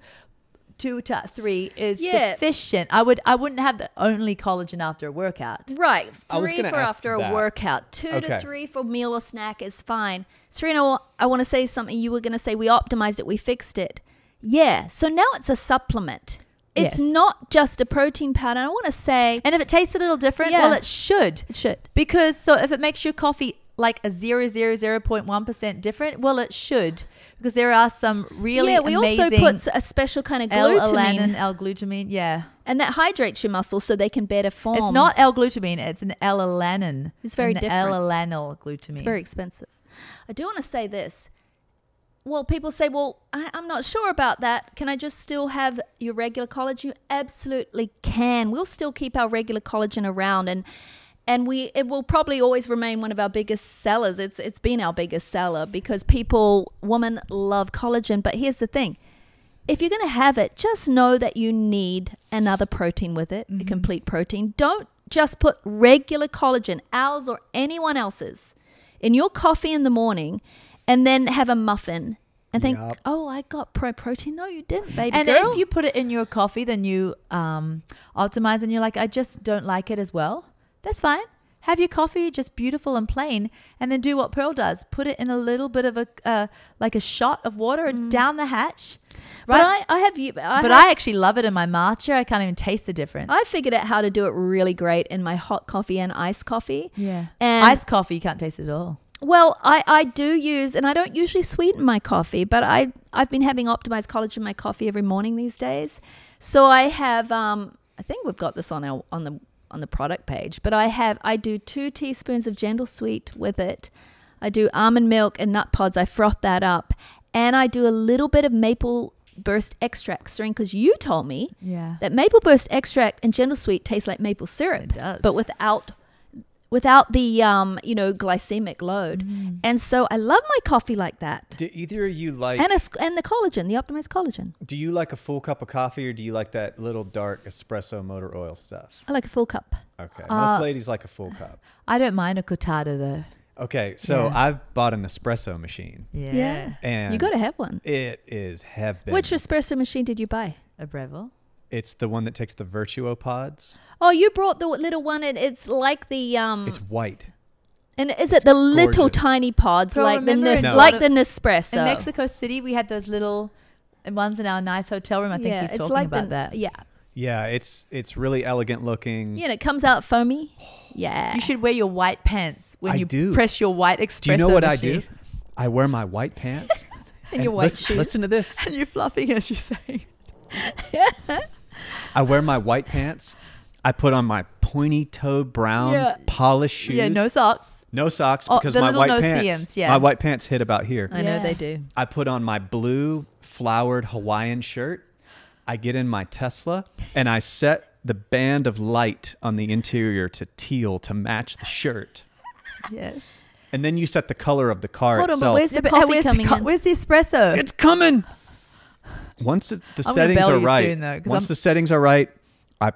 to 3 is sufficient. I wouldn't have the only collagen after a workout. Right. I was 3 gonna for ask after that. a workout. 2 Okay. to 3 for meal or snack is fine. Serena, I want to say something. You were going to say we optimized it, we fixed it. Yeah. So now it's a supplement. It's Yes. not just a protein powder. I want to say And if it tastes a little different, Yeah. well, it should. it should. Because so if it makes your coffee like a 0.1% different, well, it should. Because there are some really we amazing also put a special kind of glutamine, L-glutamine, yeah. and that hydrates your muscles so they can better form. It's not L-glutamine, it's an L-alanin. It's very an different. L-alanyl glutamine. It's very expensive. I do want to say this. Well, people say, well, I'm not sure about that. Can I just still have your regular collagen? You absolutely can. We'll still keep our regular collagen around, and it will probably always remain one of our biggest sellers. It's been our biggest seller because women love collagen. But here's the thing. If you're going to have it, just know that you need another protein with it, a complete protein. Don't just put regular collagen, ours or anyone else's, in your coffee in the morning and then have a muffin and think, Yup. oh, I got protein. No, you didn't, baby And girl. if you put it in your coffee, then you optimize and you're like, I just don't like it as well. That's fine. Have your coffee just beautiful and plain, and then do what Pearl does. Put it in a little bit of like a shot of water down the hatch. Right? But I actually love it in my matcha. I can't even taste the difference. I figured out how to do it really great in my hot coffee and iced coffee. Yeah. And Iced coffee, you can't taste it at all. well, I do use, and I don't usually sweeten my coffee, but I've been having optimized collagen in my coffee every morning these days. So I have, I think we've got this on the product page, but I do 2 teaspoons of gentle sweet with it. I do almond milk and nut pods. I froth that up, and I do a little bit of maple burst extract, Serene, because you told me that maple burst extract and gentle sweet tastes like maple syrup. It does. But without the glycemic load. And so I love my coffee like that. Do either of you like? And the collagen, the optimized collagen. Do you like a full cup of coffee, or do you like that little dark espresso motor oil stuff? I like a full cup. Okay, most ladies like a full cup. I don't mind a cortado though. Okay, so Yeah. I've bought an espresso machine, Yeah. and You got to have one. it is heaven. Which espresso machine did you buy? A Breville. It's the one that takes the Virtuo pods. Oh, you brought the little one. It's like the It's white. and is it the little gorgeous. tiny pods Girl, like the remember in- like No. the Nespresso? In Mexico City, we had those little ones in our nice hotel room. I think he's it's talking like about that. Yeah, Yeah, it's really elegant looking. yeah. And it comes out foamy. Yeah, You should wear your white pants when I you do. press your white espresso Do you know what machine. I do? I wear my white pants. And your white listen, shoes. listen to this. And you're fluffing as you're saying. I wear my white pants. I put on my pointy-toed brown Yeah. polished shoes. Yeah, no socks. No socks Oh, because the my little white no pants. seams, yeah. My white pants hit about here. I know Yeah. they do. I put on my blue flowered Hawaiian shirt. I get in my Tesla and I set the band of light on the interior to teal to match the shirt. Yes. And then you set the color of the car Hold on, but itself. where's the coffee coming in? Where's the espresso? It's coming. Once the gonna settings bell are you right, soon, though, 'cause once I'm- the settings are right, I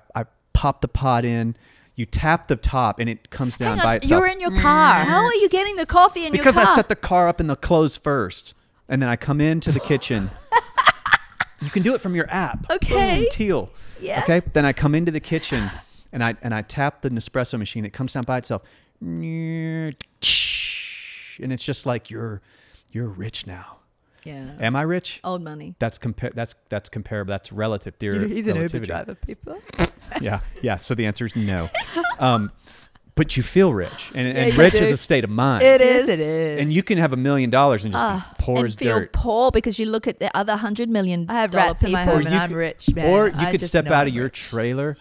pop the pod in. You tap the top and it comes down Hang by on, itself. you're in your car. How are you getting the coffee in Because your car? I set the car up in the clothes first, and then I come into the kitchen. You can do it from your app. Okay. Boom, teal. Yeah. Okay. Then I come into the kitchen, and I tap the Nespresso machine. It comes down by itself. rich. And it's just like you're rich now. Yeah. Am I rich? Old money. That's comparable. That's relative theory. He's an Uber relativity. driver, people. Yeah. So the answer is no. But you feel rich, and you rich do. is a state of mind. It Yes, is. it is. And you can have $1 million and just be poor And as feel dirt. poor because you look at the other $100 million I have rats in my people. home Or and you I'm could- rich, man. Or you I could just step know out I'm of your rich. trailer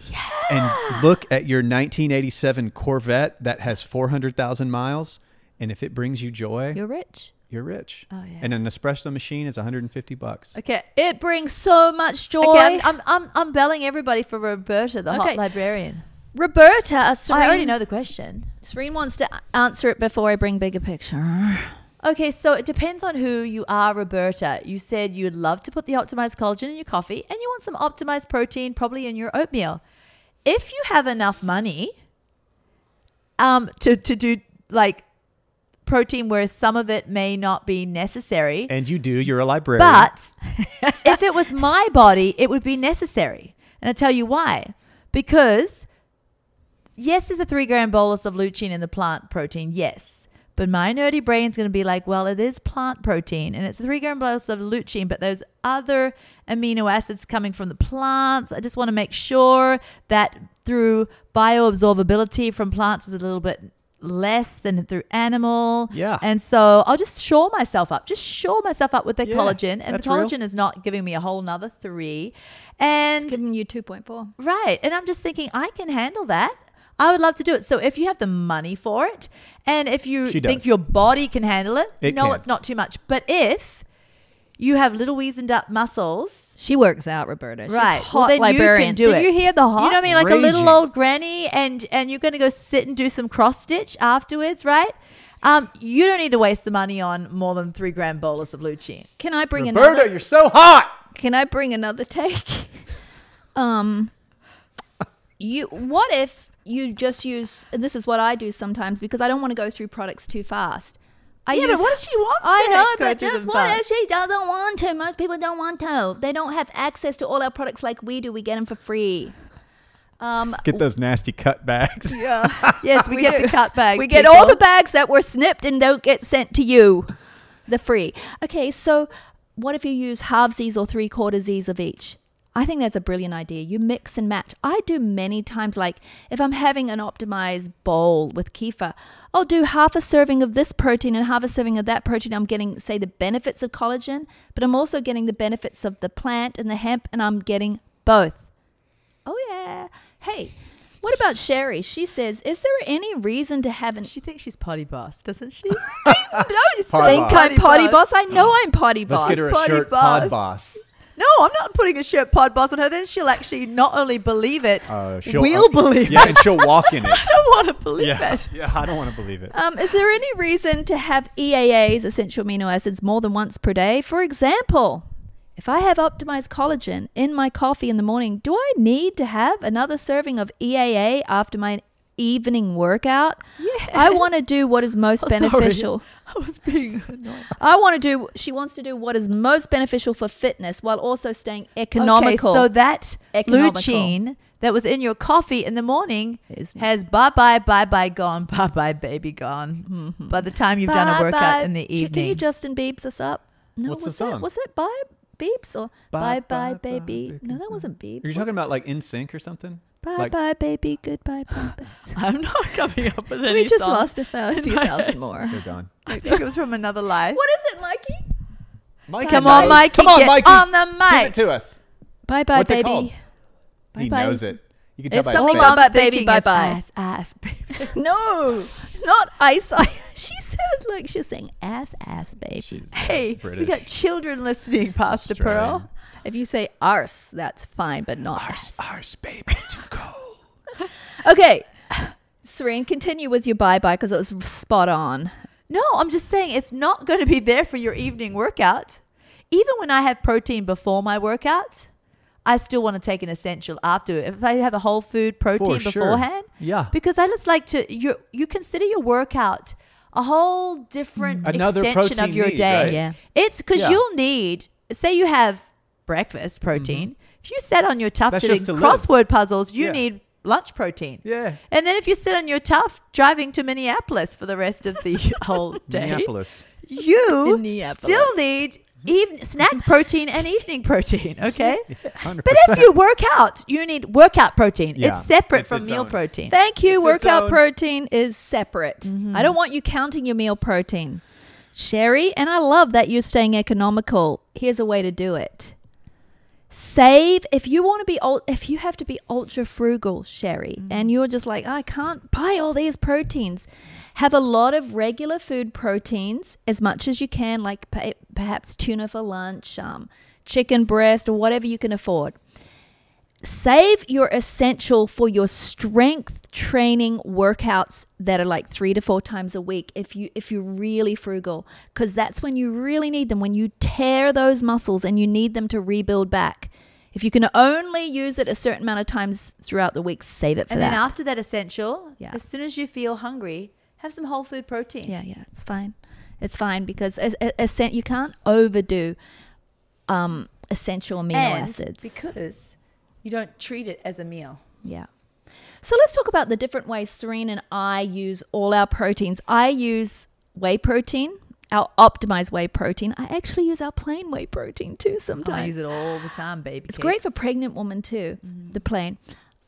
and look at your 1987 Corvette that has 400,000 miles, and if it brings you joy, You're rich. you're rich. Oh, yeah. And an espresso machine is $150. Okay. It brings so much joy. Okay, I'm belling everybody for Roberta, the Okay. hot librarian. Roberta, Serene, I already know the question. Serene wants to answer it before I bring bigger picture. Okay, so it depends on who you are, Roberta. You said you'd love to put the optimized collagen in your coffee and you want some optimized protein probably in your oatmeal. If you have enough money to do like protein where some of it may not be necessary, And you do, you're a librarian. but if it was my body, it would be necessary. And I'll tell you why. Because yes, there's a 3-gram bolus of lutein in the plant protein. Yes. But my nerdy brain's going to be like, well, it is plant protein and it's a 3-gram bolus of lutein, but those other amino acids coming from the plants, I just want to make sure that through bioabsorbability from plants is a little bit less than through animal. Yeah. And so I'll just shore myself up. Just shore myself up with the Yeah, collagen. And the that's real. collagen is not giving me a whole nother 3. And Giving you 2.4. right. And I'm just thinking I can handle that. I would love to do it. So if you have the money for it and if you She think does. your body can handle it, It no, can. it's not too much. But if you have little weazened up muscles, She works out, Roberta. She's right, a hot well, then librarian. you can do Did it. you hear the hot? You know what I mean? Like a little Raging. old granny and you're going to go sit and do some cross stitch afterwards, right? You don't need to waste the money on more than 3-gram bolus of lutein. Can I bring Roberta, another? you're so hot. Can I bring another take? What if you just use? And this is what I do sometimes because I don't want to go through products too fast. I Yeah, use, but what if she wants I to know, go but through just them what fast? if she doesn't want to? Most people don't want to. They don't have access to all our products like we do. We get them for free. Get those nasty cut bags. Yeah. Yes, we get do. the cut bags. We get people. all the bags that were snipped and don't get sent to you. The free. Okay, so what if you use halvesies or 3/4sies of each? I think that's a brilliant idea. You mix and match. I do many times, like if I'm having an optimized bowl with kefir, I'll do half a serving of this protein and half a serving of that protein. I'm getting, say, the benefits of collagen, but I'm also getting the benefits of the plant and the hemp, and I'm getting both. Oh, yeah. Hey, what about Sherry? She says, is there any reason to have an... She thinks she's potty boss, doesn't she? Don't Potty think boss. I'm potty boss. I know I'm potty Let's boss. get her a Potty shirt, boss. pod boss. No, I'm not putting a shirt pod boss on her. Then she'll actually not only believe it, She'll- we'll believe Yeah, it. and she'll walk in it. I don't want to believe Yeah, it. yeah, I don't want to believe it. Is there any reason to have EAAs, essential amino acids, more than once per day? For example, if I have optimized collagen in my coffee in the morning, do I need to have another serving of EAA after my evening workout? Yes. I want to do what is most Oh, sorry. beneficial. I was being annoying. She wants to do what is most beneficial for fitness while also staying economical. Okay, so that Economical. lutein that was in your coffee in the morning Is- has bye-bye gone, bye-bye baby gone. By the time you've done a workout Bye-bye. in the Can you evening. Justin Biebs us up? No, What's the was song? Was it Bye Biebs or Bye, Bye bye, Baby? bye, No, that wasn't Biebs. Are you Was talking it? about like In Sync or something? Bye like- bye baby, goodbye bye bye. I'm not coming up with any We just songs. lost a few my thousand more. They're gone. I think it was from another life. What is it, Mikey? Mikey Come knows. on, Mikey. Come on, get Mikey. on the Give mic. it to us. Bye bye What's it baby. called? He Bye-bye. knows it. You can tell It's by his something face. about baby, Thinking is bye-bye. Ass, baby. No, not ice. She sounded like she was saying ass baby. She's Hey, British. we got children listening, Pastor Australian. Pearl. If you say arse, that's fine, but not ass. Ours, baby, too cold. Okay, Serene, continue with your bye bye because it was spot on. No, I'm just saying it's not going to be there for your evening workout. Even when I have protein before my workout, I still want to take an essential after. If I have a whole food protein For sure. beforehand, Yeah. because I just like to. You consider your workout a whole different Another extension of protein your need, day. right? Yeah. It's because Yeah. you'll need. Say you have breakfast protein. If you sat on your tough That's sitting just to live. crossword puzzles, you Yeah. need lunch protein. Yeah. And then if you sit on your tough driving to Minneapolis for the rest of the whole day, Minneapolis. you Minneapolis. still need snack protein and evening protein, okay? 100%. But if you work out, you need workout protein. Yeah, it's separate it's from its meal own. protein. Thank you. It's its Workout own. protein is separate. I don't want you counting your meal protein. Sherry, and I love that you're staying economical. Here's a way to do it. Save if you want to be if you have to be ultra frugal, Sherry, and you're just like, I can't buy all these proteins. Have a lot of regular food proteins as much as you can, like perhaps tuna for lunch, chicken breast, or whatever you can afford. Save your essential for your strength training workouts that are like 3 to 4 times a week if you're really frugal, because that's when you really need them, when you tear those muscles and you need them to rebuild back. If you can only use it a certain amount of times throughout the week, save it for And that. then after that essential, Yeah. as soon as you feel hungry, have some whole food protein. Yeah, it's fine. It's fine because you can't overdo essential amino acids. Because you don't treat it as a meal. Yeah. So let's talk about the different ways Serene and I use all our proteins. I use whey protein, our optimized whey protein. I actually use our plain whey protein too sometimes. I use it all the time, baby. It's great for pregnant women too, the plain.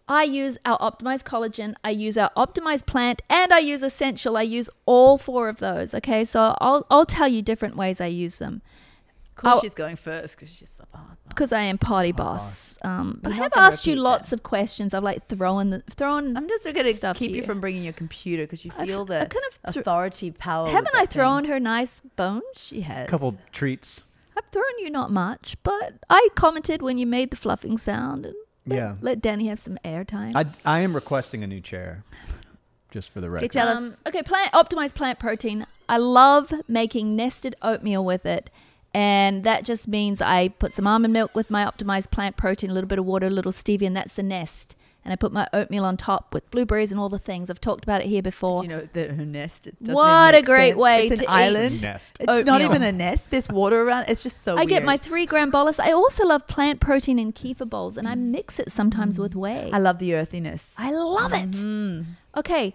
I use our optimized collagen, I use our optimized plant, and I use essential. I use all 4 of those. Okay, so I'll tell you different ways I use them. Of course, I'll- she's going first because she's the boss. Because I am Poddy boss. But I not have gonna asked you repeat lots that. of questions. I've like thrown. I'm just going to stuff keep to you you. from bringing your computer because you feel I've the kind of authority power. Haven't with I that thrown thing. her nice bones? She has. Couple treats. I've thrown you not much, but I commented when you made the fluffing sound and Yeah. let Danny have some airtime. I am requesting a new chair, just for the record. tell us. Okay, optimized plant protein. I love making nested oatmeal with it. And that just means I put some almond milk with my optimized plant protein, a little bit of water, a little stevia, and that's the nest. And I put my oatmeal on top with blueberries and all the things. I've talked about it here before. You know, her nest. It doesn't What even a make great sense. way it's to an eat. island. Nest. It's not Oatmeal. even a nest. There's water around. It's just so I get weird. my 3-gram bolus. I also love plant protein in kefir bowls, and I mix it sometimes with whey. I love the earthiness. I love it. Okay,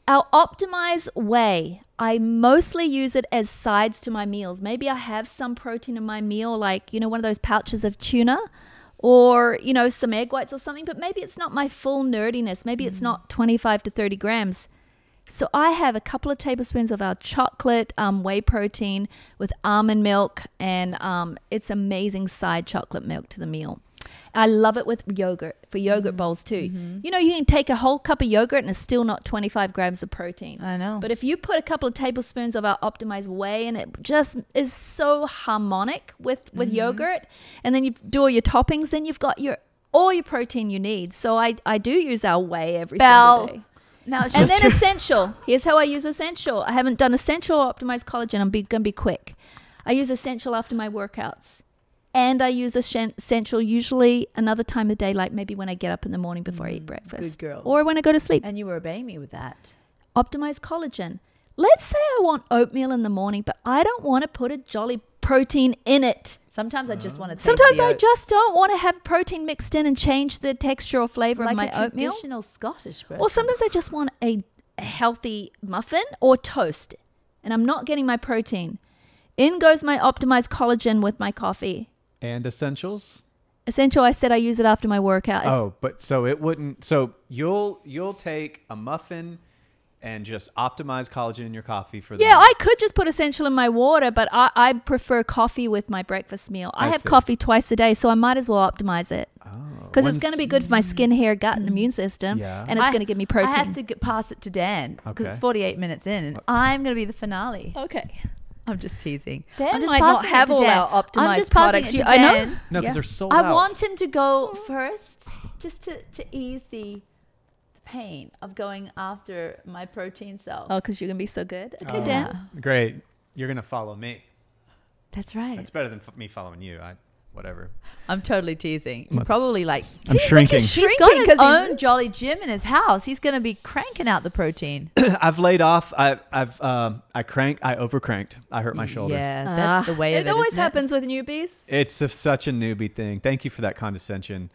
our optimized whey. I mostly use it as sides to my meals. Maybe I have some protein in my meal, like, one of those pouches of tuna or, some egg whites or something, but maybe it's not my full nerdiness. Maybe it's not 25 to 30 grams. So I have a couple of tablespoons of our chocolate whey protein with almond milk, and it's amazing side chocolate milk to the meal. I love it with yogurt, for yogurt bowls too. You can take a whole cup of yogurt and it's still not 25 grams of protein. I know. But if you put a couple of tablespoons of our optimized whey, and it just is so harmonic with yogurt, and then you do all your toppings, then you've got all your protein you need. So I do use our whey every single day. Now it's And just then essential. Here's how I use essential. I haven't done essential or optimized collagen. I'm going to be quick. I use essential after my workouts. And I use essential usually another time of day, like maybe when I get up in the morning before I eat breakfast. good girl. Or when I go to sleep. and you were obeying me with that. Optimized collagen. Let's say I want oatmeal in the morning, but I don't want to put a jolly protein in it. Sometimes I just want to. Sometimes I just don't want to have protein mixed in and change the texture or flavor like of my a oatmeal. traditional Scottish person. Or sometimes I just want a healthy muffin or toast, and I'm not getting my protein. In goes my optimized collagen with my coffee. And essentials. Essential, I said I use it after my workout. But so it wouldn't. So you'll take a muffin and just optimize collagen in your coffee for the Yeah, I could just put essential in my water, but I prefer coffee with my breakfast meal. I have see. coffee twice a day, so I might as well optimize it. Oh, Because it's going to be good for my skin, hair, gut, and immune system. Yeah. And it's going to give me protein. I have to pass it to Dan because Okay. it's 48 minutes in, and I'm going to be the finale. Okay. I'm just teasing. Dan I'm just might not passing it have to all Dan. our optimized I'm just passing products. it to I know. Dan. No, because Yeah. they're sold I out. want him to go first, just to ease the pain of going after my protein self. Oh, because you're going to be so good. Okay, Oh, Dan. Great. You're gonna follow me. That's right. That's better than me following you. Whatever. I'm totally teasing. He's Let's- probably like I'm shrinking. he's Shrinking got his 'cause he's- own jolly gym in his house. He's going to be cranking out the protein. I've laid off. I overcranked. I hurt my shoulder. Yeah, that's the way of It it. always isn't it? happens with newbies. It's such a newbie thing. Thank you for that condescension.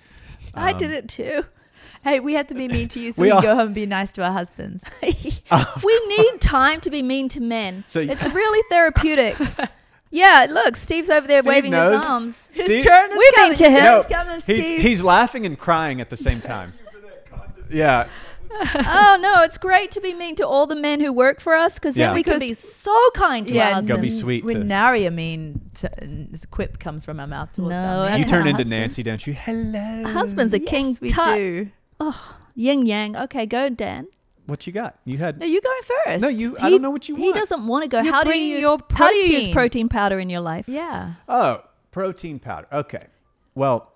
I did it too. Hey, we have to be mean to you so We we all- can go home and be nice to our husbands. We need time to be mean to men. So you- it's really therapeutic. Yeah, look, Steve's over there Steve waving knows. his arms. His Steve- turn is We've been coming. to Your him. turn's coming, Steve. He's laughing and crying at the same time. Yeah. Oh no, it's great to be mean to all the men who work for us because then Yeah. we can Because- be so kind to our Yeah, husbands. Gotta be sweet When to- Nari, I mean, this quip comes from our mouth towards No, our I men. You turn our into husbands. Nancy, don't you? Hello. Husband's a Yes, king we tut. do. Oh, yin yang. Okay, go Dan. What you got? You had No, you going first. no. You. I don't know what you want. He doesn't want to go. You How do bring you use your how do you use protein. protein powder in your life? Yeah. Oh, protein powder. Okay. Well,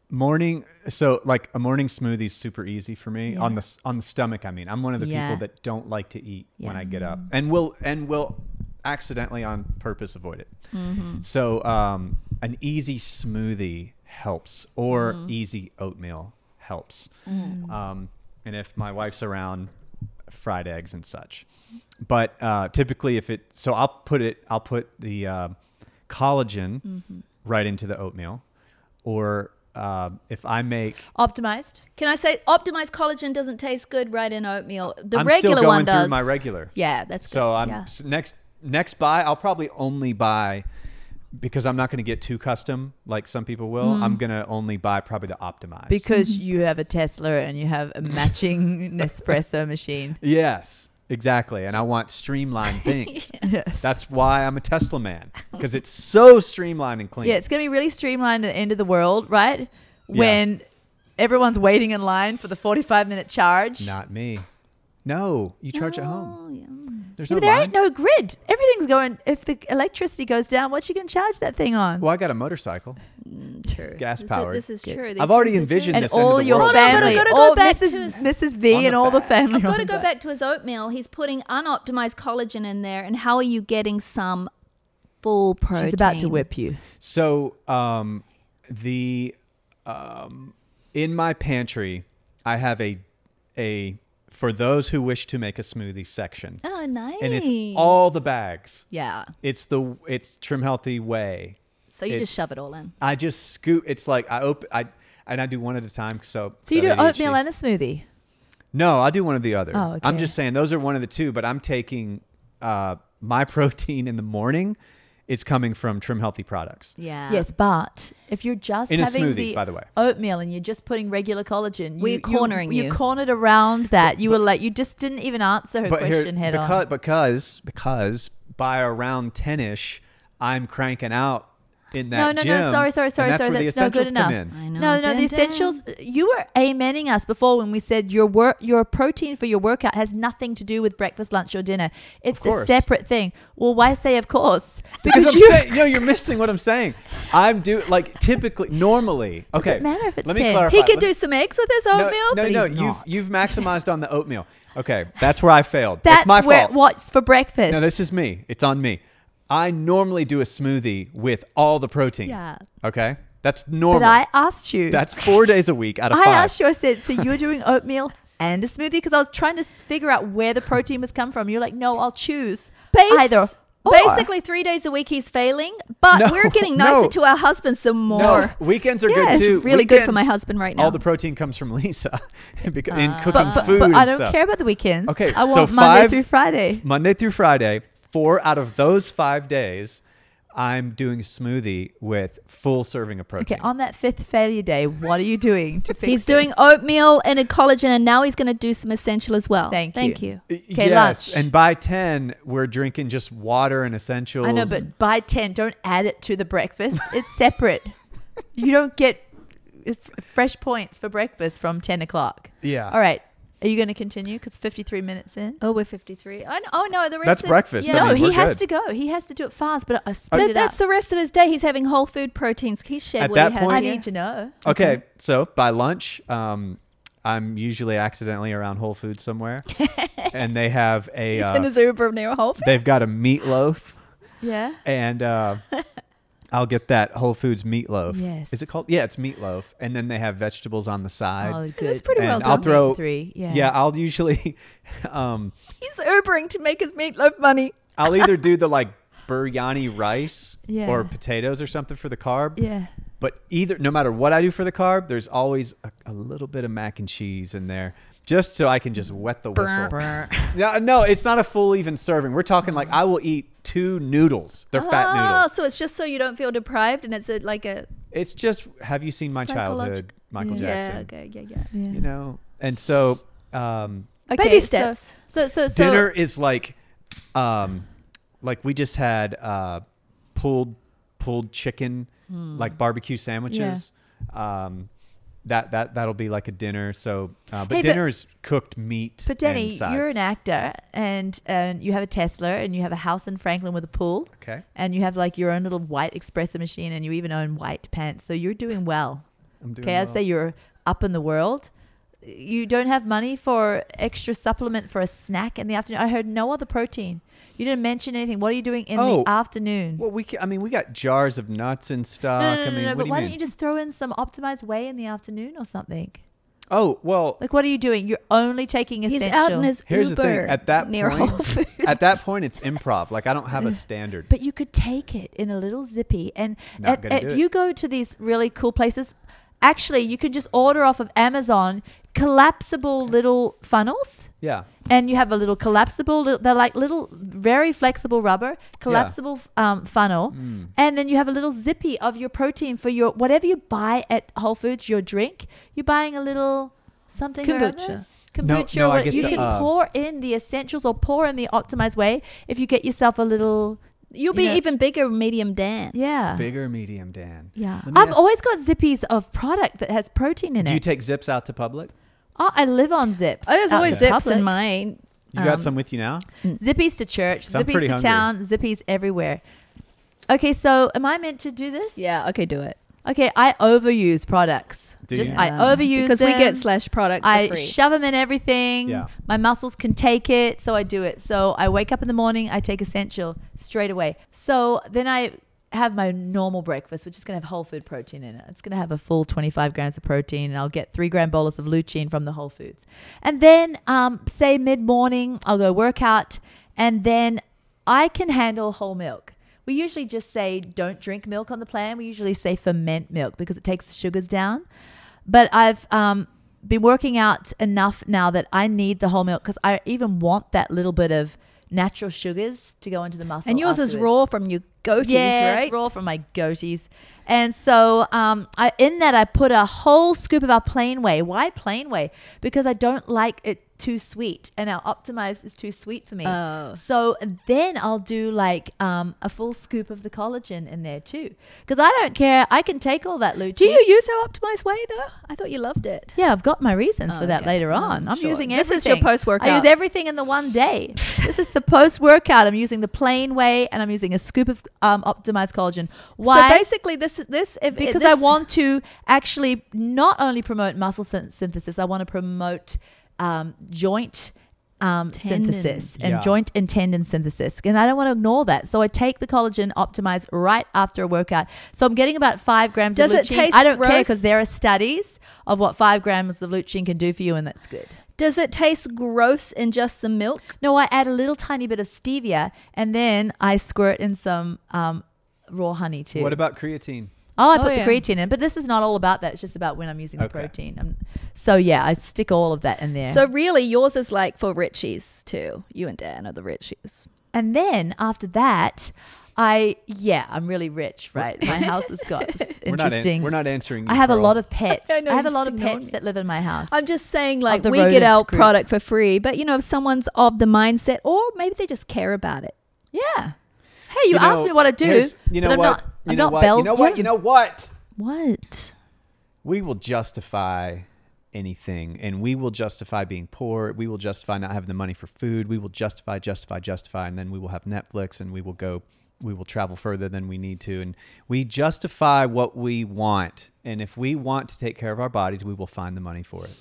morning. So like a morning smoothie is super easy for me Yeah. on the stomach. I mean, I'm one of the Yeah. people that don't like to eat when Yeah. I get up, and will accidentally on purpose avoid it. Mm-hmm. So an easy smoothie helps, or easy oatmeal helps. And if my wife's around, fried eggs and such. But typically, I'll put the collagen right into the oatmeal, or if I make, Optimized. Can I say optimized collagen doesn't taste good right in oatmeal? The I'm regular still one going does. through my regular. Yeah, that's So good. I'm yeah. next buy. I'll probably only buy, because I'm not going to get too custom like some people will. I'm going to only buy probably the optimized. Because you have a Tesla and you have a matching Nespresso machine. Yes, exactly. And I want streamlined things. Yes. That's why I'm a Tesla man, because it's so streamlined and clean. Yeah, it's going to be really streamlined at the end of the world, right? When everyone's waiting in line for the 45-minute charge. Not me. No, you charge at home. Oh, yeah. There's Yeah, no but there line. ain't no grid. Everything's going. If the electricity goes down, what you can charge that thing on? Well, I got a motorcycle. True. Gas-powered. This is true. These I've already things are true. envisioned And this end of all the your world. Hold on, but I family, gotta go all back to Mrs. V On and the all the back. family. I've got on to the go back to his oatmeal. He's putting unoptimized collagen in there. And how are you getting some full protein? She's about to whip you. So, in my pantry, I have a for those who wish to make a smoothie section, Oh, nice. and it's all the bags. Yeah. It's Trim Healthy Way. So you It's- just shove it all in. I just scoop. It's like I do one at a time. So So you do ADHD. oatmeal and a smoothie. No, I do one or the other. Oh, I'm okay. just saying those are one of the two, but I'm taking my protein in the morning is coming from Trim Healthy products. Yeah. Yes, but if you're just In a having smoothie, the by the way. oatmeal and you're just putting regular collagen, We're cornering you. You cornered around that. You were like, you just didn't even answer her But here, question head on. because by around 10ish, I'm cranking out in that No, gym. sorry. and that's That's where the not good essentials come enough. in. I know. No, Dun, the dun. essentials. You were amening us before when we said your protein for your workout has nothing to do with breakfast, lunch, or dinner. It's a course. separate thing. Well, why say of course? Because I'm you. saying, you're missing what I'm saying. I'm normally. Okay, it matter if it's let me 10? clarify. He could Let- do some eggs with his oatmeal, No, but no, he's you've not. you've maximized on the oatmeal. Okay, that's where I failed. That's It's my where fault. what's for breakfast. No, this is me. It's on me. I normally do a smoothie with all the protein. Yeah. Okay, that's normal. but I asked you. That's 4 days a week out of I 5. asked you. I said, so you're doing oatmeal and a smoothie because I was trying to figure out where the protein was come from. You're like, no, I'll choose either. Or. Basically, 3 days a week he's failing, but No, we're getting nicer no. to our husbands the more. No, weekends are Yeah, good it's too. really good for my Weekends, husband right now. All the protein comes from Lisa in cooking but, food but and I don't stuff. care about the weekends. Okay, I so want Monday 5 through Friday. Monday through Friday, 4 out of those 5 days, I'm doing smoothie with full serving of protein. Okay, on that 5th failure day, what are you doing to fix He's it? doing oatmeal and a collagen, and now he's going to do some essential as well. Thank you. you. Okay, yes, lunch. and by 10, we're drinking just water and essentials. I know, but by 10, don't add it to the breakfast. It's separate. You don't get fresh points for breakfast from 10 o'clock. yeah. All right. Are you going to continue? Because 53 minutes in. Oh, we're 53. Oh, no, the rest That's of breakfast. Yeah. I No, mean, he we're has good. to go. He has to do it fast, but I speed it That's up. the rest of his day. He's having whole food proteins. He's shared At what that he has. point- I here. need to know. Okay, so by lunch, I'm usually accidentally around Whole Foods somewhere, and they have He's in his Uber near Whole Foods. they've got a meatloaf, Yeah. and I'll get that Whole Foods meatloaf. Yes. Is it called? Yeah, it's meatloaf, and then they have vegetables on the side. Oh, good. That's pretty and well I'll done. throw 3. Yeah. Yeah, I'll usually He's Ubering to make his meatloaf money. I'll either do the like biryani rice Yeah. or potatoes or something for the carb. Yeah. But no matter what I do for the carb, there's always a little bit of mac and cheese in there, just so I can just wet the whistle. No, it's not a full even serving. We're talking like I will eat 2 noodles. They're fat noodles. So it's just so you don't feel deprived, and it's It's just, have you seen My Childhood, Michael Jackson? Yeah, okay, yeah. You know, and so Baby steps. So dinner is like we just had pulled chicken, like barbecue sandwiches. That'll be like a dinner. So, but dinner is cooked meat. But Danny, and sides. you're an actor, and you have a Tesla, and you have a house in Franklin with a pool. Okay. And you have like your own little white espresso machine, and you even own white pants. So you're doing well. I'm doing okay, well. I'd say you're up in the world. You don't have money for extra supplement for a snack in the afternoon. I heard no other protein. You didn't mention anything. What are you doing in the afternoon? Well, we got jars of nuts in stock. No, what but do you why mean? don't you just throw in some optimized whey in the afternoon or something? Oh, well. Like, what are you doing? You're only taking essential. He's out in his Here's Uber the thing. At that near point, Whole Foods. At that point, it's improv. Like, I don't have a standard. But you could take it in a little zippy. And Not gonna do if it. you go to these really cool places, actually, you can just order off of Amazon collapsible little funnels. Yeah. And you have a little collapsible, they're like little, very flexible rubber, collapsible funnel. And then you have a little zippy of your protein for your, whatever you buy at Whole Foods, your drink, you're buying a little something. Kombucha. Kombucha. No, I what, get you the, can pour in the essentials or pour in the optimized way if you get yourself a little. You'll be even bigger, medium Dan. Yeah. Bigger, medium Dan. Yeah. Let me I've ask- always got zippies of product that has protein in Do it. you take Zips out to public? Oh, I live on zips. Oh, there's out always in zips public. in mine. You got some with you now? Zippies to church, So I'm zippies pretty to hungry. town, zippies everywhere. Okay, so am I meant to do this? Yeah, okay, do it. Okay, I overuse products. Do you? I overuse because them. we get Slash products for I free. shove them in everything. Yeah. My muscles can take it, so I do it. So I wake up in the morning, I take Essential straight away. So then I have my normal breakfast, which is going to have whole food protein in it. It's going to have a full 25 grams of protein, and I'll get 3-gram bolus of lutein from the Whole Foods. And then, say mid-morning, I'll go work out, and then I can handle whole milk. We usually just say don't drink milk on the plan. We usually say ferment milk because it takes the sugars down. But I've been working out enough now that I need the whole milk because I even want that little bit of natural sugars to go into the muscle. And yours is afterwards. raw from your goatees, Yeah, right? it's raw from my goatees. And so in that I put a whole scoop of our plain whey. Why plain whey? Because I don't like it too sweet, and our optimized is too sweet for me. Oh. So then I'll do like a full scoop of the collagen in there too, because I don't care. I can take all that lutein. Do you use our optimized whey though? I thought you loved it. Yeah, I've got my reasons for that okay. later on. I'm Sure. using This everything. is your post-workout. I use everything in the one day. This is the post-workout. I'm using the plain whey, and I'm using a scoop of optimized collagen. Why? So basically, Because I want to actually not only promote muscle synthesis, I want to promote joint synthesis and Yeah. joint and tendon synthesis. And I don't want to ignore that. So I take the collagen optimized right after a workout. So I'm getting about 5 grams Does of it lutein. taste I don't care gross? because there are studies of what 5 grams of lutein can do for you, and that's good. Does it taste gross in just the milk? No, I add a little tiny bit of stevia, and then I squirt in some raw honey too. What about creatine? Oh, I Oh, put yeah. the creatine in, but this is not all about that. It's just about when I'm using the Okay. protein. So yeah, I stick all of that in there. So really, yours is like for Richies too. You and Dan are the Richies. And then after that, I'm really rich, right? My house has got interesting. We're not answering. I have a Pearl. lot of pets. I know, I have a just lot of ignoring pets me. that live in my house. I'm just saying, like, the we get rodent our group. product for free, but you know, if someone's of the mindset, or maybe they just care about it. Yeah. Hey, you asked me what I do. here's- You know but what? I'm not Belgian. You know what? What? We will justify anything, and we will justify being poor. We will justify not having the money for food. We will justify, and then we will have Netflix, and we will travel further than we need to, and we justify what we want. And if we want to take care of our bodies, we will find the money for it.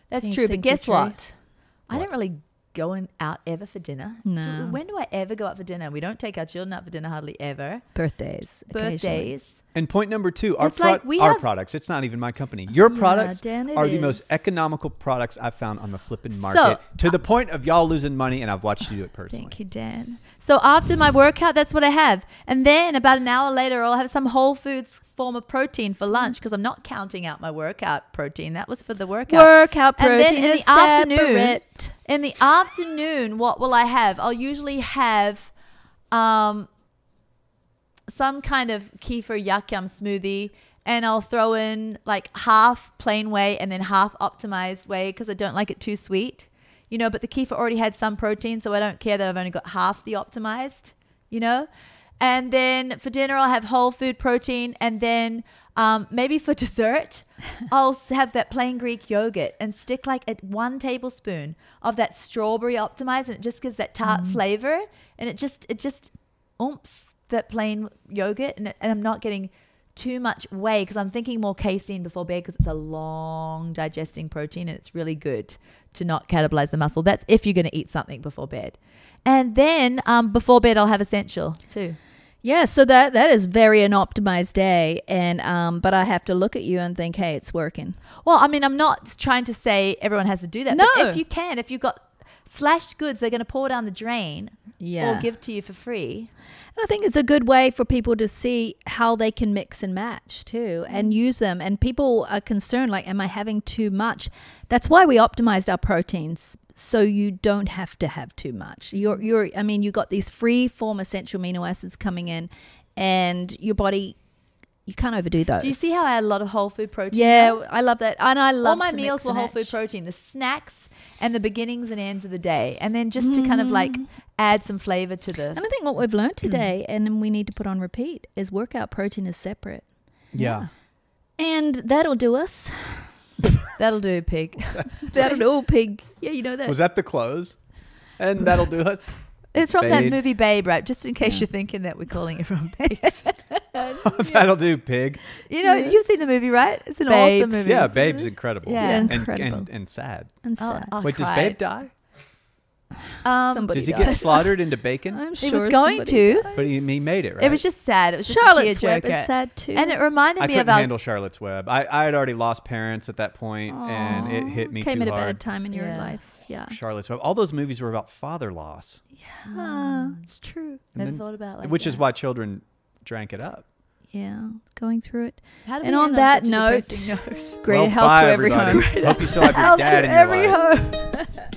That's These true. But things guess are true. what? I don't really go out ever for dinner. No. When do I ever go out for dinner? We don't take our children out for dinner hardly ever. Birthdays. occasionally. Birthdays. And point number 2, It's like we our have- products. It's not even my company. Your products Dan, it are the most is. economical products I've found on the flipping market, to the point of y'all losing money, and I've watched you do it personally. Thank you, Dan. So after my workout, that's what I have. And then about an hour later, I'll have some Whole Foods form of protein for lunch because I'm not counting out my workout protein. That was for the workout. Workout And then protein in is the afternoon, separate. in the afternoon, what will I have? I'll usually have some kind of kefir yuck yum smoothie, and I'll throw in like half plain whey and then half optimized whey because I don't like it too sweet, you know, but the kefir already had some protein, so I don't care that I've only got half the optimized, you know. And then for dinner, I'll have whole food protein, and then maybe for dessert, I'll have that plain Greek yogurt and stick like 1 tablespoon of that strawberry optimized, and it just gives that tart flavor, and it just oomph that plain yogurt, and I'm not getting too much whey because I'm thinking more casein before bed because it's a long digesting protein, and it's really good to not catabolize the muscle. That's if you're going to eat something before bed. And then before bed, I'll have essential too. Yeah, so that is very an optimized day, and but I have to look at you and think, hey, it's working. Well, I mean, I'm not trying to say everyone has to do that. No. But if you can, if you've got slashed goods, they're going to pour down the drain Yeah. or give to you for free. And I think it's a good way for people to see how they can mix and match too and use them. And people are concerned, like, am I having too much? That's why we optimized our proteins, so you don't have to have too much. I mean, you got these free form essential amino acids coming in, and your body, you can't overdo those. Do you see how I had a lot of whole food protein? Yeah, now? I love that. And I love all my to meals mix were and whole food match. protein, the snacks and the beginnings and ends of the day, and then just to kind of like add some flavor to the. And I think what we've learned today, and then we need to put on repeat, is workout protein is separate. Yeah. And that'll do us. That'll do, pig. That'll do, pig. Yeah, you know that. Was that the close? And that'll do us. It's from that Fade. movie Babe, right? Just in case you're thinking that we're calling it from Babe. That'll do, pig. You know, you've seen the movie, right? It's an Babe. awesome movie. Yeah, Babe's incredible. Yeah. Yeah, And, incredible. and sad. And Oh, sad. I Wait, does cried. Babe die? Somebody Does he does. get slaughtered into bacon? I'm He sure was going somebody to. does. But he made it, right? It was just sad. It was just Charlotte's a Web tearjerker. is sad too. And it reminded I me couldn't of handle Charlotte's Web. I had already lost parents at that point, and it hit me Came too at a hard. bad time in your Yeah. life. Yeah. Charlotte's Web. All those movies were about father loss, It's true. and Never then- thought about it like which is that. why children drank it up. Yeah. Going through it. How did And we on end that such a note, depressing note? greater Well, health bye, to every everybody. home. Hope you still have your Health dad to in your every life. home.